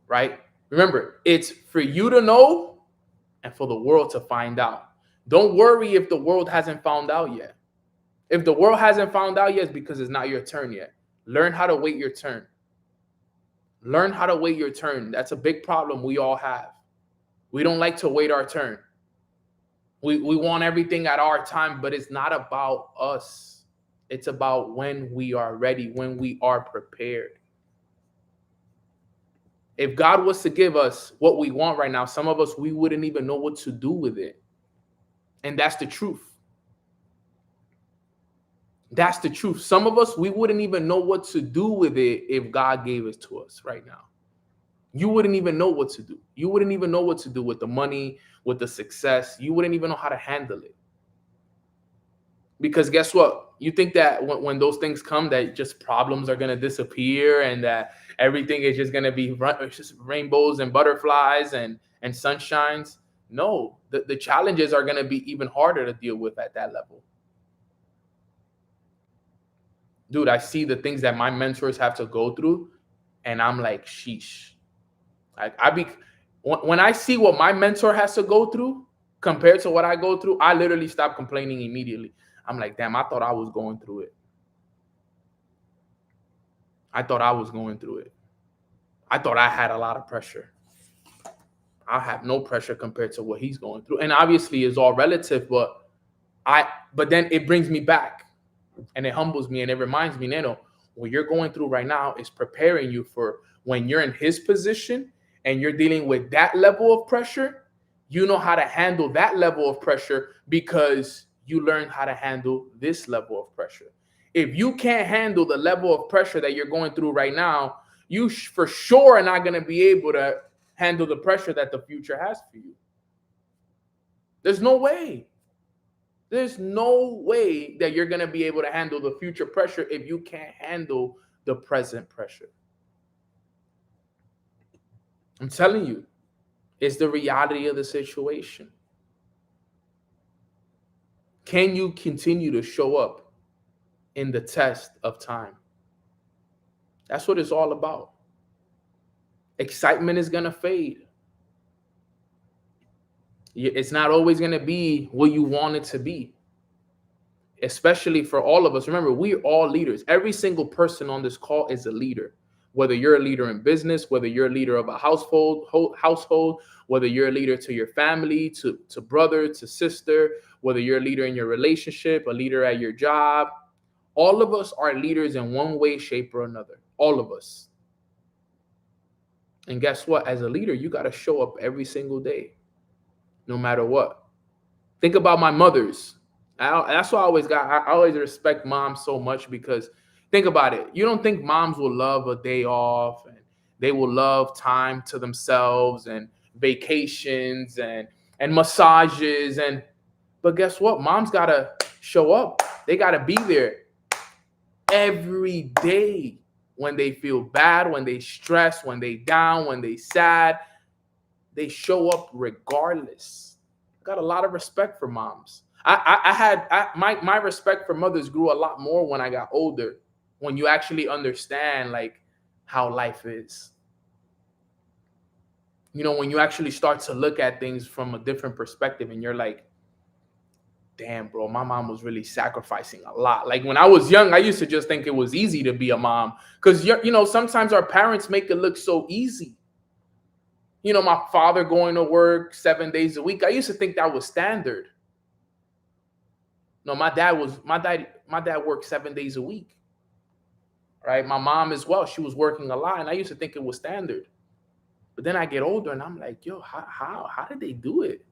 right? Remember, it's for you to know and for the world to find out. Don't worry if the world hasn't found out yet. If the world hasn't found out yet, it's because it's not your turn yet. Learn how to wait your turn. Learn how to wait your turn. That's a big problem we all have. We don't like to wait our turn. We want everything at our time, but it's not about us. It's about when we are ready, when we are prepared. If God was to give us what we want right now, some of us, we wouldn't even know what to do with it. And that's the truth. That's the truth. Some of us, we wouldn't even know what to do with it if God gave it to us right now. You wouldn't even know what to do. You wouldn't even know what to do with the money, with the success. You wouldn't even know how to handle it. Because guess what? You think that when those things come, that just problems are going to disappear and that everything is just going to be just rainbows and butterflies and sunshines. No, the challenges are going to be even harder to deal with at that level. Dude, I see the things that my mentors have to go through, and I'm like, sheesh. When I see what my mentor has to go through compared to what I go through, I literally stop complaining immediately. I'm like, damn, I thought I was going through it. I thought I was going through it. I thought I had a lot of pressure. I have no pressure compared to what he's going through. And obviously it's all relative, but then it brings me back and it humbles me and it reminds me, Nano, what you're going through right now is preparing you for when you're in his position and you're dealing with that level of pressure. You know how to handle that level of pressure because you learn how to handle this level of pressure. If you can't handle the level of pressure that you're going through right now, you for sure are not going to be able to handle the pressure that the future has for you. There's no way. There's no way that you're going to be able to handle the future pressure if you can't handle the present pressure. I'm telling you, it's the reality of the situation. Can you continue to show up in the test of time? That's what it's all about. Excitement is going to fade. It's not always going to be what you want it to be, especially for all of us. Remember, we're all leaders. Every single person on this call is a leader. Whether you're a leader in business, whether you're a leader of a household, whether you're a leader to your family, to brother, to sister, whether you're a leader in your relationship, a leader at your job, all of us are leaders in one way, shape, or another. All of us. And guess what? As a leader, you got to show up every single day, no matter what. Think about my mothers. That's why I always respect moms so much, because think about it. You don't think moms will love a day off, and they will love time to themselves and vacations and massages, and but guess what? Moms gotta show up. They gotta be there every day when they feel bad, when they stress, when they down, when they sad. They show up regardless. Got a lot of respect for moms. My respect for mothers grew a lot more when I got older. When you actually understand like how life is. You know, when you actually start to look at things from a different perspective, and you're like, damn, bro, my mom was really sacrificing a lot. Like when I was young, I used to just think it was easy to be a mom, because you know, sometimes our parents make it look so easy. You know, my father going to work 7 days a week. I used to think that was standard. No, my dad worked 7 days a week. Right? My mom as well. She was working a lot, and I used to think it was standard. But then I get older, and I'm like, yo, how did they do it?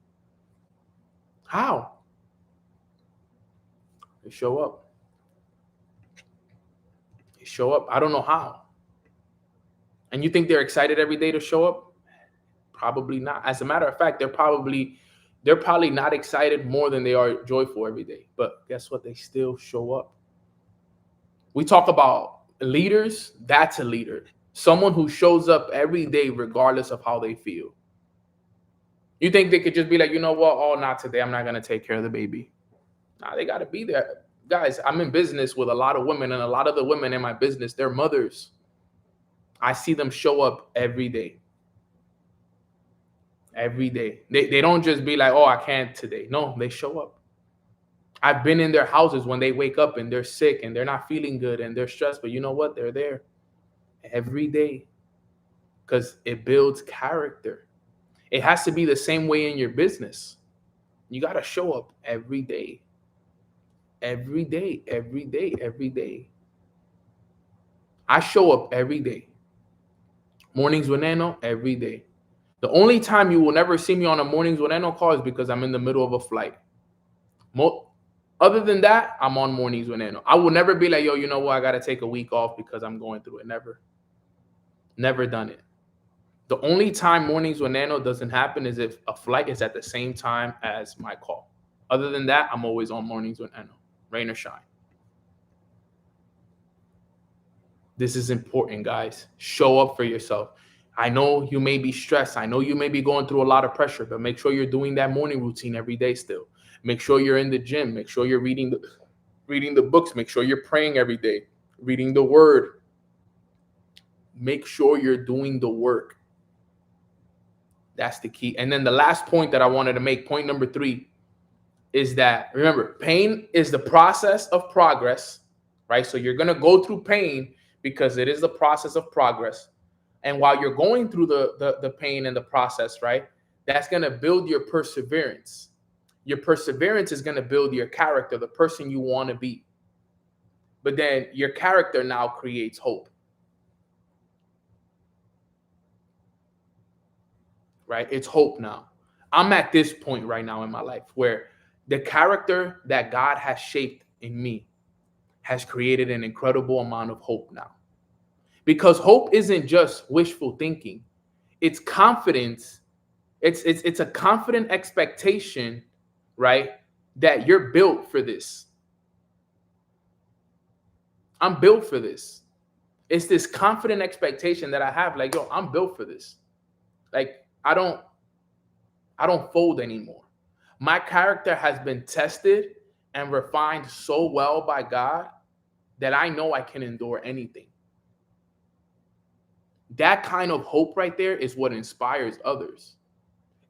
How? They show up. They show up. I don't know how. And you think they're excited every day to show up? Probably not. As a matter of fact, they're probably not excited more than they are joyful every day. But guess what? They still show up. We talk about leaders. That's a leader. Someone who shows up every day regardless of how they feel. You think they could just be like, you know what? Oh, not today. I'm not going to take care of the baby. Nah, they got to be there. Guys, I'm in business with a lot of women, and a lot of the women in my business, they're mothers. I see them show up every day. Every day. They don't just be like, oh, I can't today. No, they show up. I've been in their houses when they wake up and they're sick and they're not feeling good and they're stressed. But you know what? They're there every day, because it builds character. It has to be the same way in your business. You got to show up every day. Every day, every day, every day. I show up every day. Mornings with Nano, every day. The only time you will never see me on a Mornings with Nano call is because I'm in the middle of a flight. Other than that, I'm on Mornings with Nano. I will never be like, yo, you know what? I got to take a week off because I'm going through it. Never. Never done it. The only time Mornings with Nano doesn't happen is if a flight is at the same time as my call. Other than that, I'm always on Mornings with Nano, rain or shine. This is important, guys. Show up for yourself. I know you may be stressed. I know you may be going through a lot of pressure, but make sure you're doing that morning routine every day still. Make sure you're in the gym. Make sure you're reading the books. Make sure you're praying every day, reading the word. Make sure you're doing the work. That's the key. And then the last point that I wanted to make, point number 3, is that, remember, pain is the process of progress, right? So you're going to go through pain because it is the process of progress. And while you're going through the pain and the process, right, that's going to build your perseverance. Your perseverance is going to build your character, the person you want to be. But then your character now creates hope. Right? It's hope now. I'm at this point right now in my life where the character that God has shaped in me has created an incredible amount of hope now. Because hope isn't just wishful thinking. It's confidence. It's a confident expectation, right? That you're built for this. I'm built for this. It's this confident expectation that I have, like, yo, I'm built for this. Like, I don't fold anymore. My character has been tested and refined so well by God that I know I can endure anything. That kind of hope right there is what inspires others.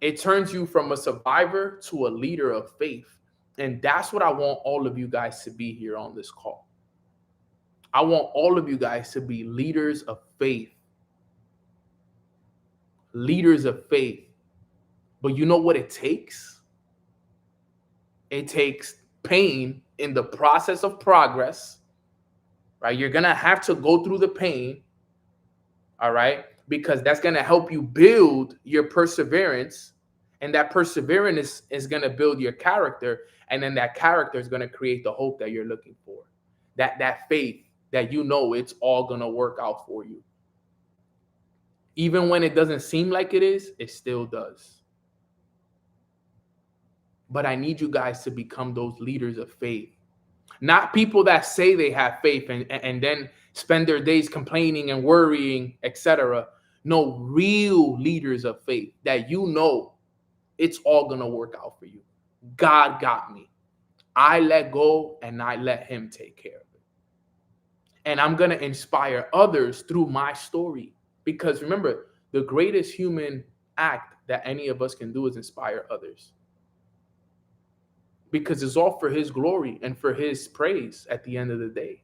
It turns you from a survivor to a leader of faith. And that's what I want all of you guys to be here on this call. I want all of you guys to be leaders of faith. Leaders of faith. But you know what it takes? It takes pain in the process of progress, right? You're going to have to go through the pain, all right? Because that's going to help you build your perseverance. And that perseverance is going to build your character. And then that character is going to create the hope that you're looking for. That faith that you know it's all going to work out for you. Even when it doesn't seem like it is, it still does. But I need you guys to become those leaders of faith. Not people that say they have faith and then spend their days complaining and worrying, etc. No, real leaders of faith that you know it's all going to work out for you. God got me. I let go and I let him take care of it. And I'm going to inspire others through my story. Because remember, the greatest human act that any of us can do is inspire others. Because it's all for his glory and for his praise at the end of the day.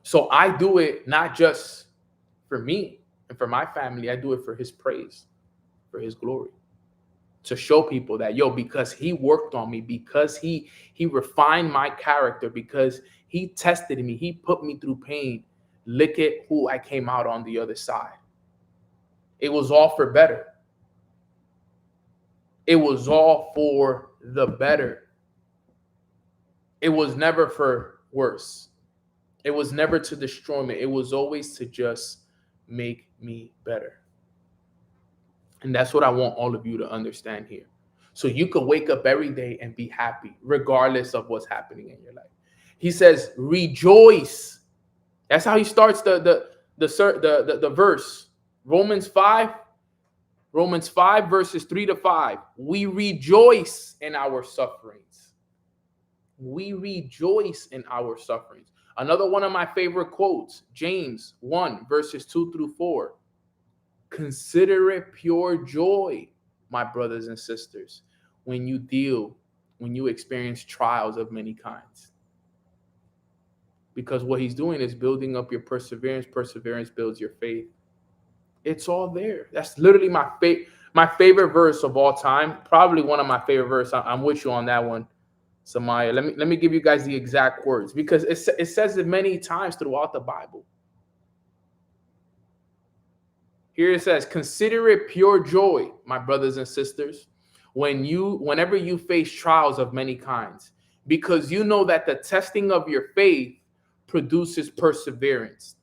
So I do it not just for me and for my family. I do it for his praise, for his glory. To show people that, because he worked on me, because he refined my character, because he tested me, he put me through pain. Look at who I came out on the other side. It was all for better. It was all for the better. It was never for worse. It was never to destroy me. It was always to just make me better. And that's what I want all of you to understand here. So you could wake up every day and be happy, regardless of what's happening in your life. He says, rejoice. That's how he starts the verse. Romans 5 verses 3-5. We rejoice in our sufferings. We rejoice in our sufferings. Another one of my favorite quotes, James 1 verses 2-4. Consider it pure joy, my brothers and sisters, when you experience trials of many kinds. Because what he's doing is building up your perseverance. Perseverance builds your faith. It's all there. That's literally my favorite verse of all time. Probably one of my favorite verses. I'm with you on that one, Samaya. Let me give you guys the exact words, because it says it many times throughout the Bible. Here it says, consider it pure joy, my brothers and sisters, whenever you face trials of many kinds, because you know that the testing of your faith produces perseverance.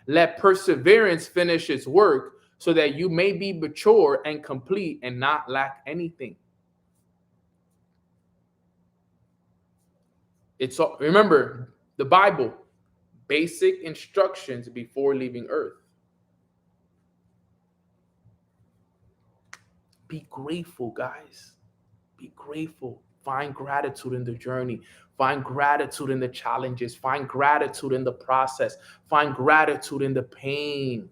Let perseverance finish its work so that you may be mature and complete and not lack anything. Remember, the Bible, basic instructions before leaving earth. Be grateful, guys. Be grateful. Find gratitude in the journey. Find gratitude in the challenges. Find gratitude in the process. Find gratitude in the pain.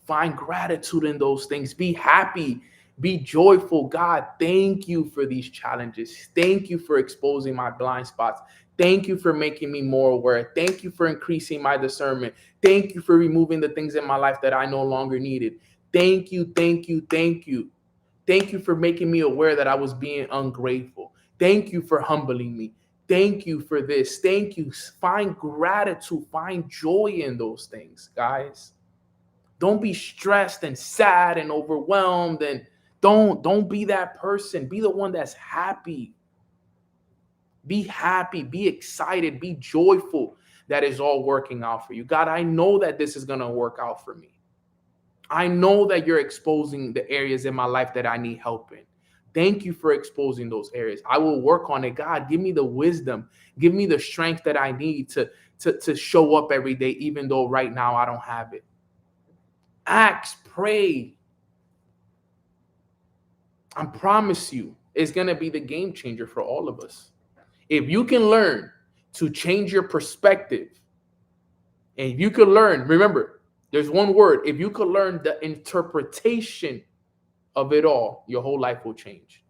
Find gratitude in those things. Be happy. Be joyful. God, thank you for these challenges. Thank you for exposing my blind spots. Thank you for making me more aware. Thank you for increasing my discernment. Thank you for removing the things in my life that I no longer needed. Thank you, thank you, thank you. Thank you for making me aware that I was being ungrateful. Thank you for humbling me. Thank you for this. Thank you. Find gratitude. Find joy in those things, guys. Don't be stressed and sad and overwhelmed, and don't be that person. Be the one that's happy. Be happy. Be excited. Be joyful that is all working out for you. God, I know that this is going to work out for me. I know that you're exposing the areas in my life that I need help in. Thank you for exposing those areas. I will work on it. God, give me the wisdom. Give me the strength that I need to show up every day, even though right now I don't have it. Ask, pray. I promise you, it's going to be the game changer for all of us. If you can learn to change your perspective, and if you can learn, remember, there's one word. If you could learn the interpretation of it all, your whole life will change.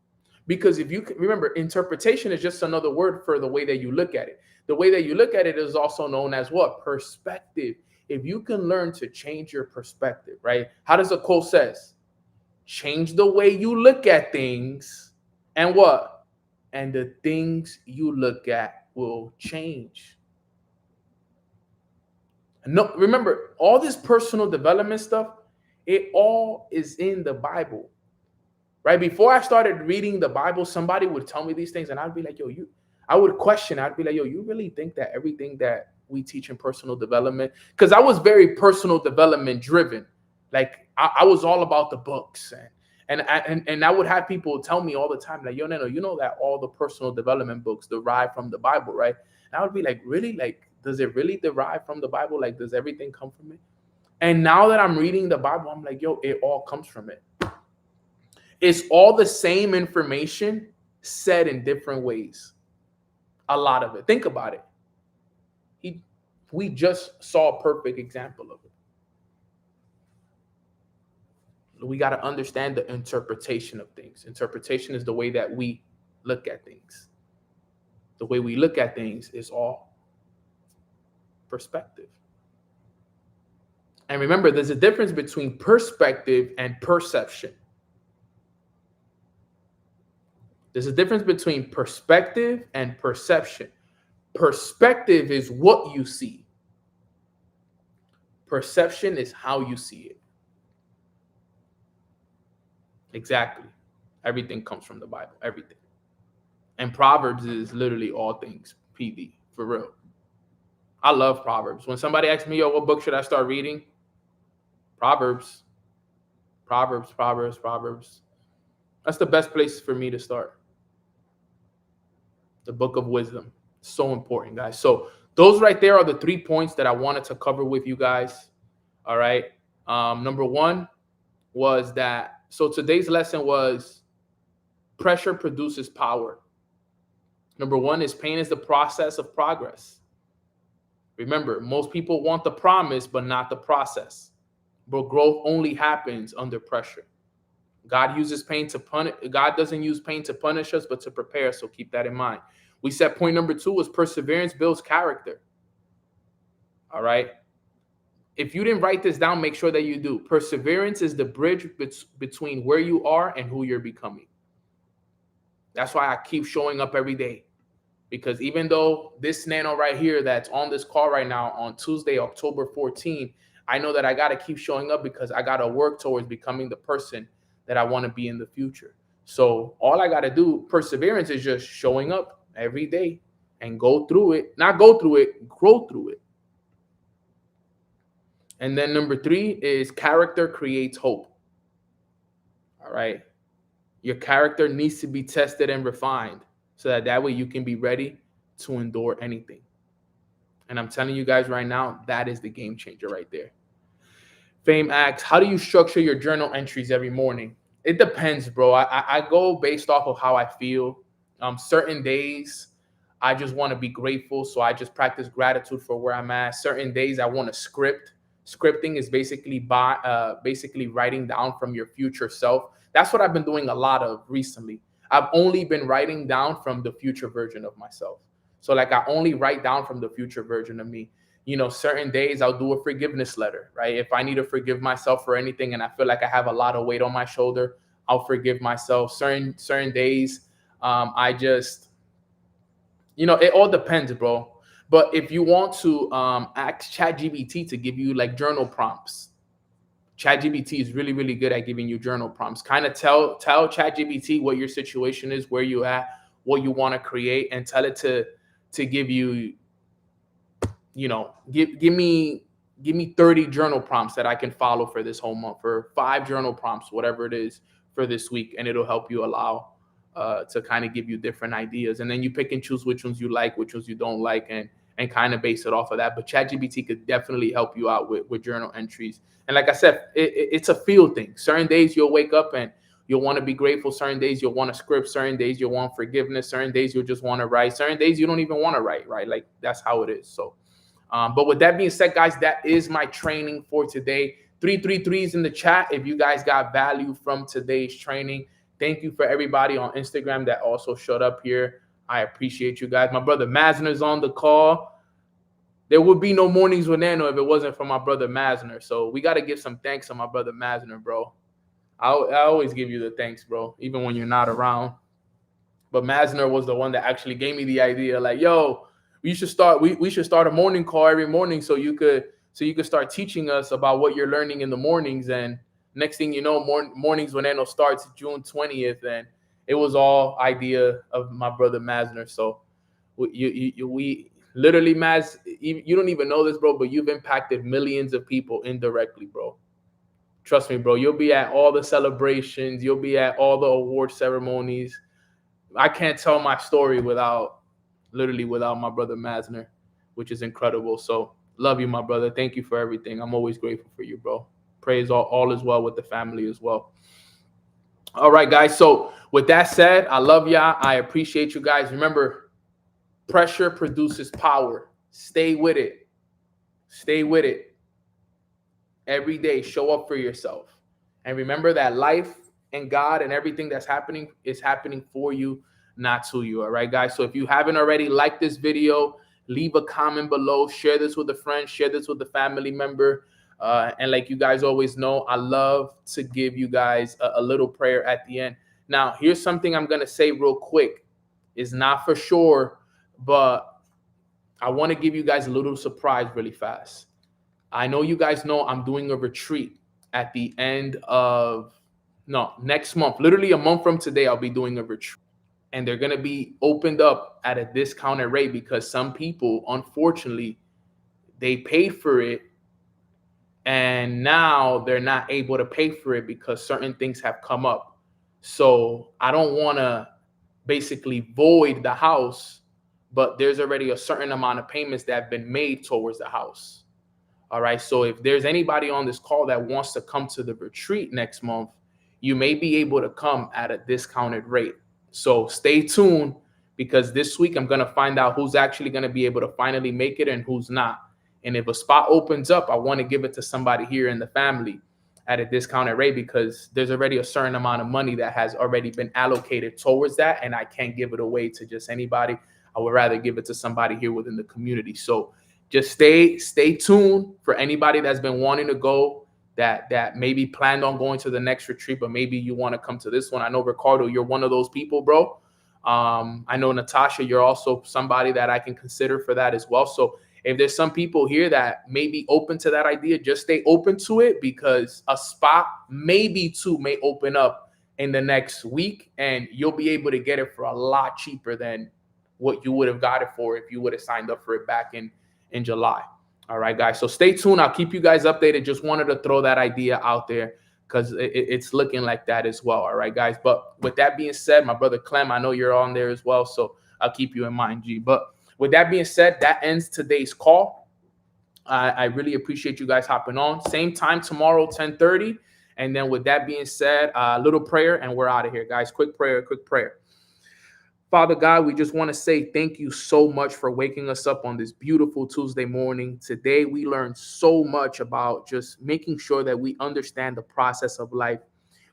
Because if you can, remember, interpretation is just another word for the way that you look at it. The way that you look at it is also known as what? Perspective. If you can learn to change your perspective, right? How does the quote says? Change the way you look at things, and what? And the things you look at will change. No, remember, all this personal development stuff, it all is in the Bible. right? Before I started reading the Bible, somebody would tell me these things, and I'd be like, yo, I would question. I'd be like, yo, you really think that everything that we teach in personal development? Because I was very personal development driven. Like I was all about the books, and I would have people tell me all the time, like, yo, Neno, you know that all the personal development books derive from the Bible, right? And I would be like, really? Like, does it really derive from the Bible? Like, does everything come from it? And now that I'm reading the Bible, I'm like, yo, it all comes from it. It's all the same information said in different ways. A lot of it. Think about it. We just saw a perfect example of it. We got to understand the interpretation of things. Interpretation is the way that we look at things. The way we look at things is all perspective. And remember, there's a difference between perspective and perception. There's a difference between perspective and perception. Perspective is what you see. Perception is how you see it. Exactly. Everything comes from the Bible. Everything. And Proverbs is literally all things PD, for real. I love Proverbs. When somebody asks me, yo, what book should I start reading? Proverbs. Proverbs. That's the best place for me to start. The book of wisdom. So important, guys. So those right there are the 3 points that I wanted to cover with you guys. All right. Number one was that, so today's lesson was pressure produces power. Number one is pain is the process of progress. Remember, most people want the promise, but not the process. But growth only happens under pressure. God uses pain to punish. God doesn't use pain to punish us, but to prepare us. So keep that in mind. We said point number 2 was perseverance builds character. All right. If you didn't write this down, make sure that you do. Perseverance is the bridge between where you are and who you're becoming. That's why I keep showing up every day. Because even though this Nano right here that's on this call right now on Tuesday, October 14, I know that I got to keep showing up because I got to work towards becoming the person that I want to be in the future. So all I got to do, perseverance, is just showing up every day and go through it. Not go through it, grow through it. And then number 3 is character creates hope. All right. Your character needs to be tested and refined so that way you can be ready to endure anything. And I'm telling you guys right now, that is the game changer right there. Fame asks, how do you structure your journal entries every morning? It depends, bro. I go based off of how I feel. Certain days, I just want to be grateful. So I just practice gratitude for where I'm at. Certain days, I want to script. Scripting is basically writing down from your future self. That's what I've been doing a lot of recently. I've only been writing down from the future version of myself. So like I only write down from the future version of me. You know, certain days I'll do a forgiveness letter, right? If I need to forgive myself for anything and I feel like I have a lot of weight on my shoulder, I'll forgive myself. Certain days, I just, you know, it all depends, bro. But if you want to ask ChatGPT to give you like journal prompts, ChatGPT is really, really good at giving you journal prompts. Kind of tell ChatGPT what your situation is, where you at, what you want to create, and tell it to give you, you know, give me 30 journal prompts that I can follow for this whole month, or 5 journal prompts, whatever it is for this week, and it'll help you allow to kind of give you different ideas, and then you pick and choose which ones you like, which ones you don't like, and kind of base it off of that. But ChatGPT could definitely help you out with journal entries. And like I said, it's a feel thing. Certain days you'll wake up and you'll want to be grateful. Certain days you'll want to script. Certain days you'll want forgiveness. Certain days you'll just want to write. Certain days you don't even want to write, right? Like that's how it is. So, but with that being said, guys, that is my training for today. 333s in the chat if you guys got value from today's training. Thank you for everybody on Instagram that also showed up here. I appreciate you guys. My brother Masner's on the call. There would be no mornings with Nano if it wasn't for my brother Masner. So we got to give some thanks to my brother Masner, bro. I always give you the thanks, bro, even when you're not around. But Masner was the one that actually gave me the idea, like, yo, we should start a morning call every morning so you could start teaching us about what you're learning in the mornings. And next thing you know, Mornings with Eno starts June 20th, and it was all idea of my brother Masner. So we literally, Maz, you don't even know this, bro, but you've impacted millions of people indirectly, bro. Trust me, bro. You'll be at all the celebrations. You'll be at all the award ceremonies. I can't tell my story without my brother Masner, which is incredible. So love you, my brother. Thank you for everything. I'm always grateful for you, bro. Praise all is well with the family as well. All right, guys. So with that said, I love y'all. I appreciate you guys. Remember, pressure produces power. Stay with it. Stay with it. Every day, show up for yourself. And remember that life and God and everything that's happening is happening for you, not to you. All right, guys. So if you haven't already, like this video, leave a comment below, share this with a friend, share this with a family member. And like you guys always know, I love to give you guys a little prayer at the end. Now, here's something I'm going to say real quick. It's not for sure, but I want to give you guys a little surprise really fast. I know you guys know I'm doing a retreat at the end of, next month. Literally a month from today, I'll be doing a retreat. And they're going to be opened up at a discounted rate because some people, unfortunately, they paid for it. And now they're not able to pay for it because certain things have come up. So I don't want to basically void the house, but there's already a certain amount of payments that have been made towards the house. All right. So if there's anybody on this call that wants to come to the retreat next month, you may be able to come at a discounted rate. So stay tuned because this week I'm going to find out who's actually going to be able to finally make it and who's not. And if a spot opens up, I want to give it to somebody here in the family at a discounted rate because there's already a certain amount of money that has already been allocated towards that. And I can't give it away to just anybody. I would rather give it to somebody here within the community. So just stay tuned for anybody that's been wanting to go, that maybe planned on going to the next retreat, but maybe you want to come to this one. I know, Ricardo, you're one of those people, bro. I know, Natasha, you're also somebody that I can consider for that as well. So if there's some people here that may be open to that idea, just stay open to it because a spot, maybe two, may open up in the next week and you'll be able to get it for a lot cheaper than what you would have got it for if you would have signed up for it back in July. All right, guys. So stay tuned. I'll keep you guys updated. Just wanted to throw that idea out there because it's looking like that as well. All right, guys. But with that being said, my brother Clem, I know you're on there as well. So I'll keep you in mind, G. But with that being said, that ends today's call. I really appreciate you guys hopping on. Same time tomorrow, 10:30. And then with that being said, a little prayer and we're out of here, guys. Quick prayer. Father God, we just want to say thank you so much for waking us up on this beautiful Tuesday morning. Today, we learned so much about just making sure that we understand the process of life.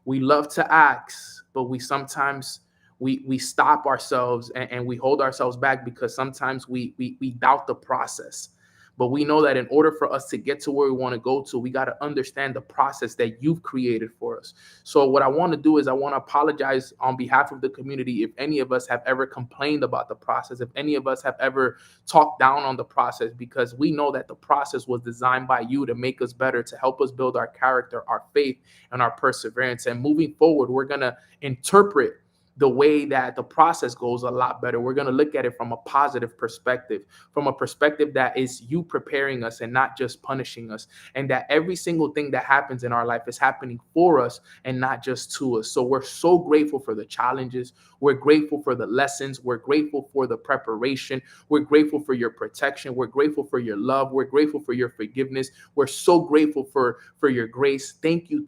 We love to ask, but we sometimes we stop ourselves and we hold ourselves back because sometimes we doubt the process. But we know that in order for us to get to where we want to go to, we got to understand the process that you've created for us. So what I want to do is I want to apologize on behalf of the community if any of us have ever complained about the process, if any of us have ever talked down on the process, because we know that the process was designed by you to make us better, to help us build our character, our faith, and our perseverance. And moving forward, we're going to interpret the way that the process goes a lot better. We're going to look at it from a positive perspective, from a perspective that is you preparing us and not just punishing us. And that every single thing that happens in our life is happening for us and not just to us. So we're so grateful for the challenges. We're grateful for the lessons. We're grateful for the preparation. We're grateful for your protection. We're grateful for your love. We're grateful for your forgiveness. We're so grateful for your grace. Thank you,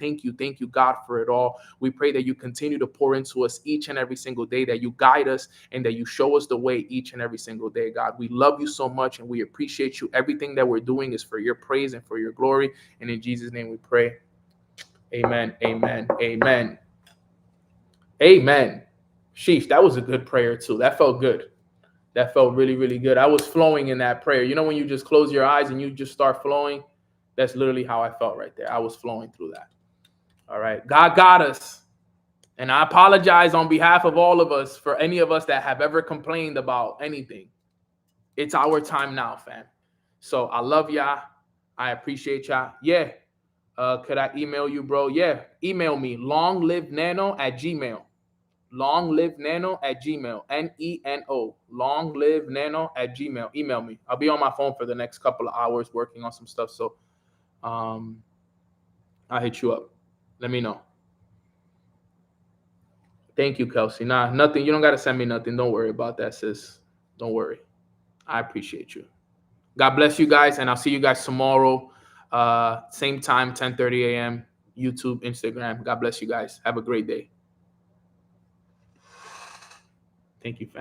God, for it all. We pray that you continue to pour into us each and every single day, that you guide us and that you show us the way each and every single day, God. We love you so much and we appreciate you. Everything that we're doing is for your praise and for your glory. And in Jesus' name we pray. Amen. Sheesh, that was a good prayer too. That felt good. That felt really, really good. I was flowing in that prayer. You know, when you just close your eyes and you just start flowing, that's literally how I felt right there. I was flowing through that. All right. God got us. And I apologize on behalf of all of us for any of us that have ever complained about anything. It's our time now, fam. So I love y'all. I appreciate y'all. Yeah. Could I email you, bro? Yeah, email me, longlivenano@gmail. Longlivenano@gmail. Neno. Longlivenano@gmail. Email me. I'll be on my phone for the next couple of hours working on some stuff. So I'll hit you up. Let me know. Thank you, Kelsey. Nah, nothing. You don't gotta send me nothing. Don't worry about that, sis. Don't worry. I appreciate you. God bless you guys, and I'll see you guys tomorrow. Same time, 10:30 a.m. YouTube, Instagram. God bless you guys. Have a great day. Thank you, fam.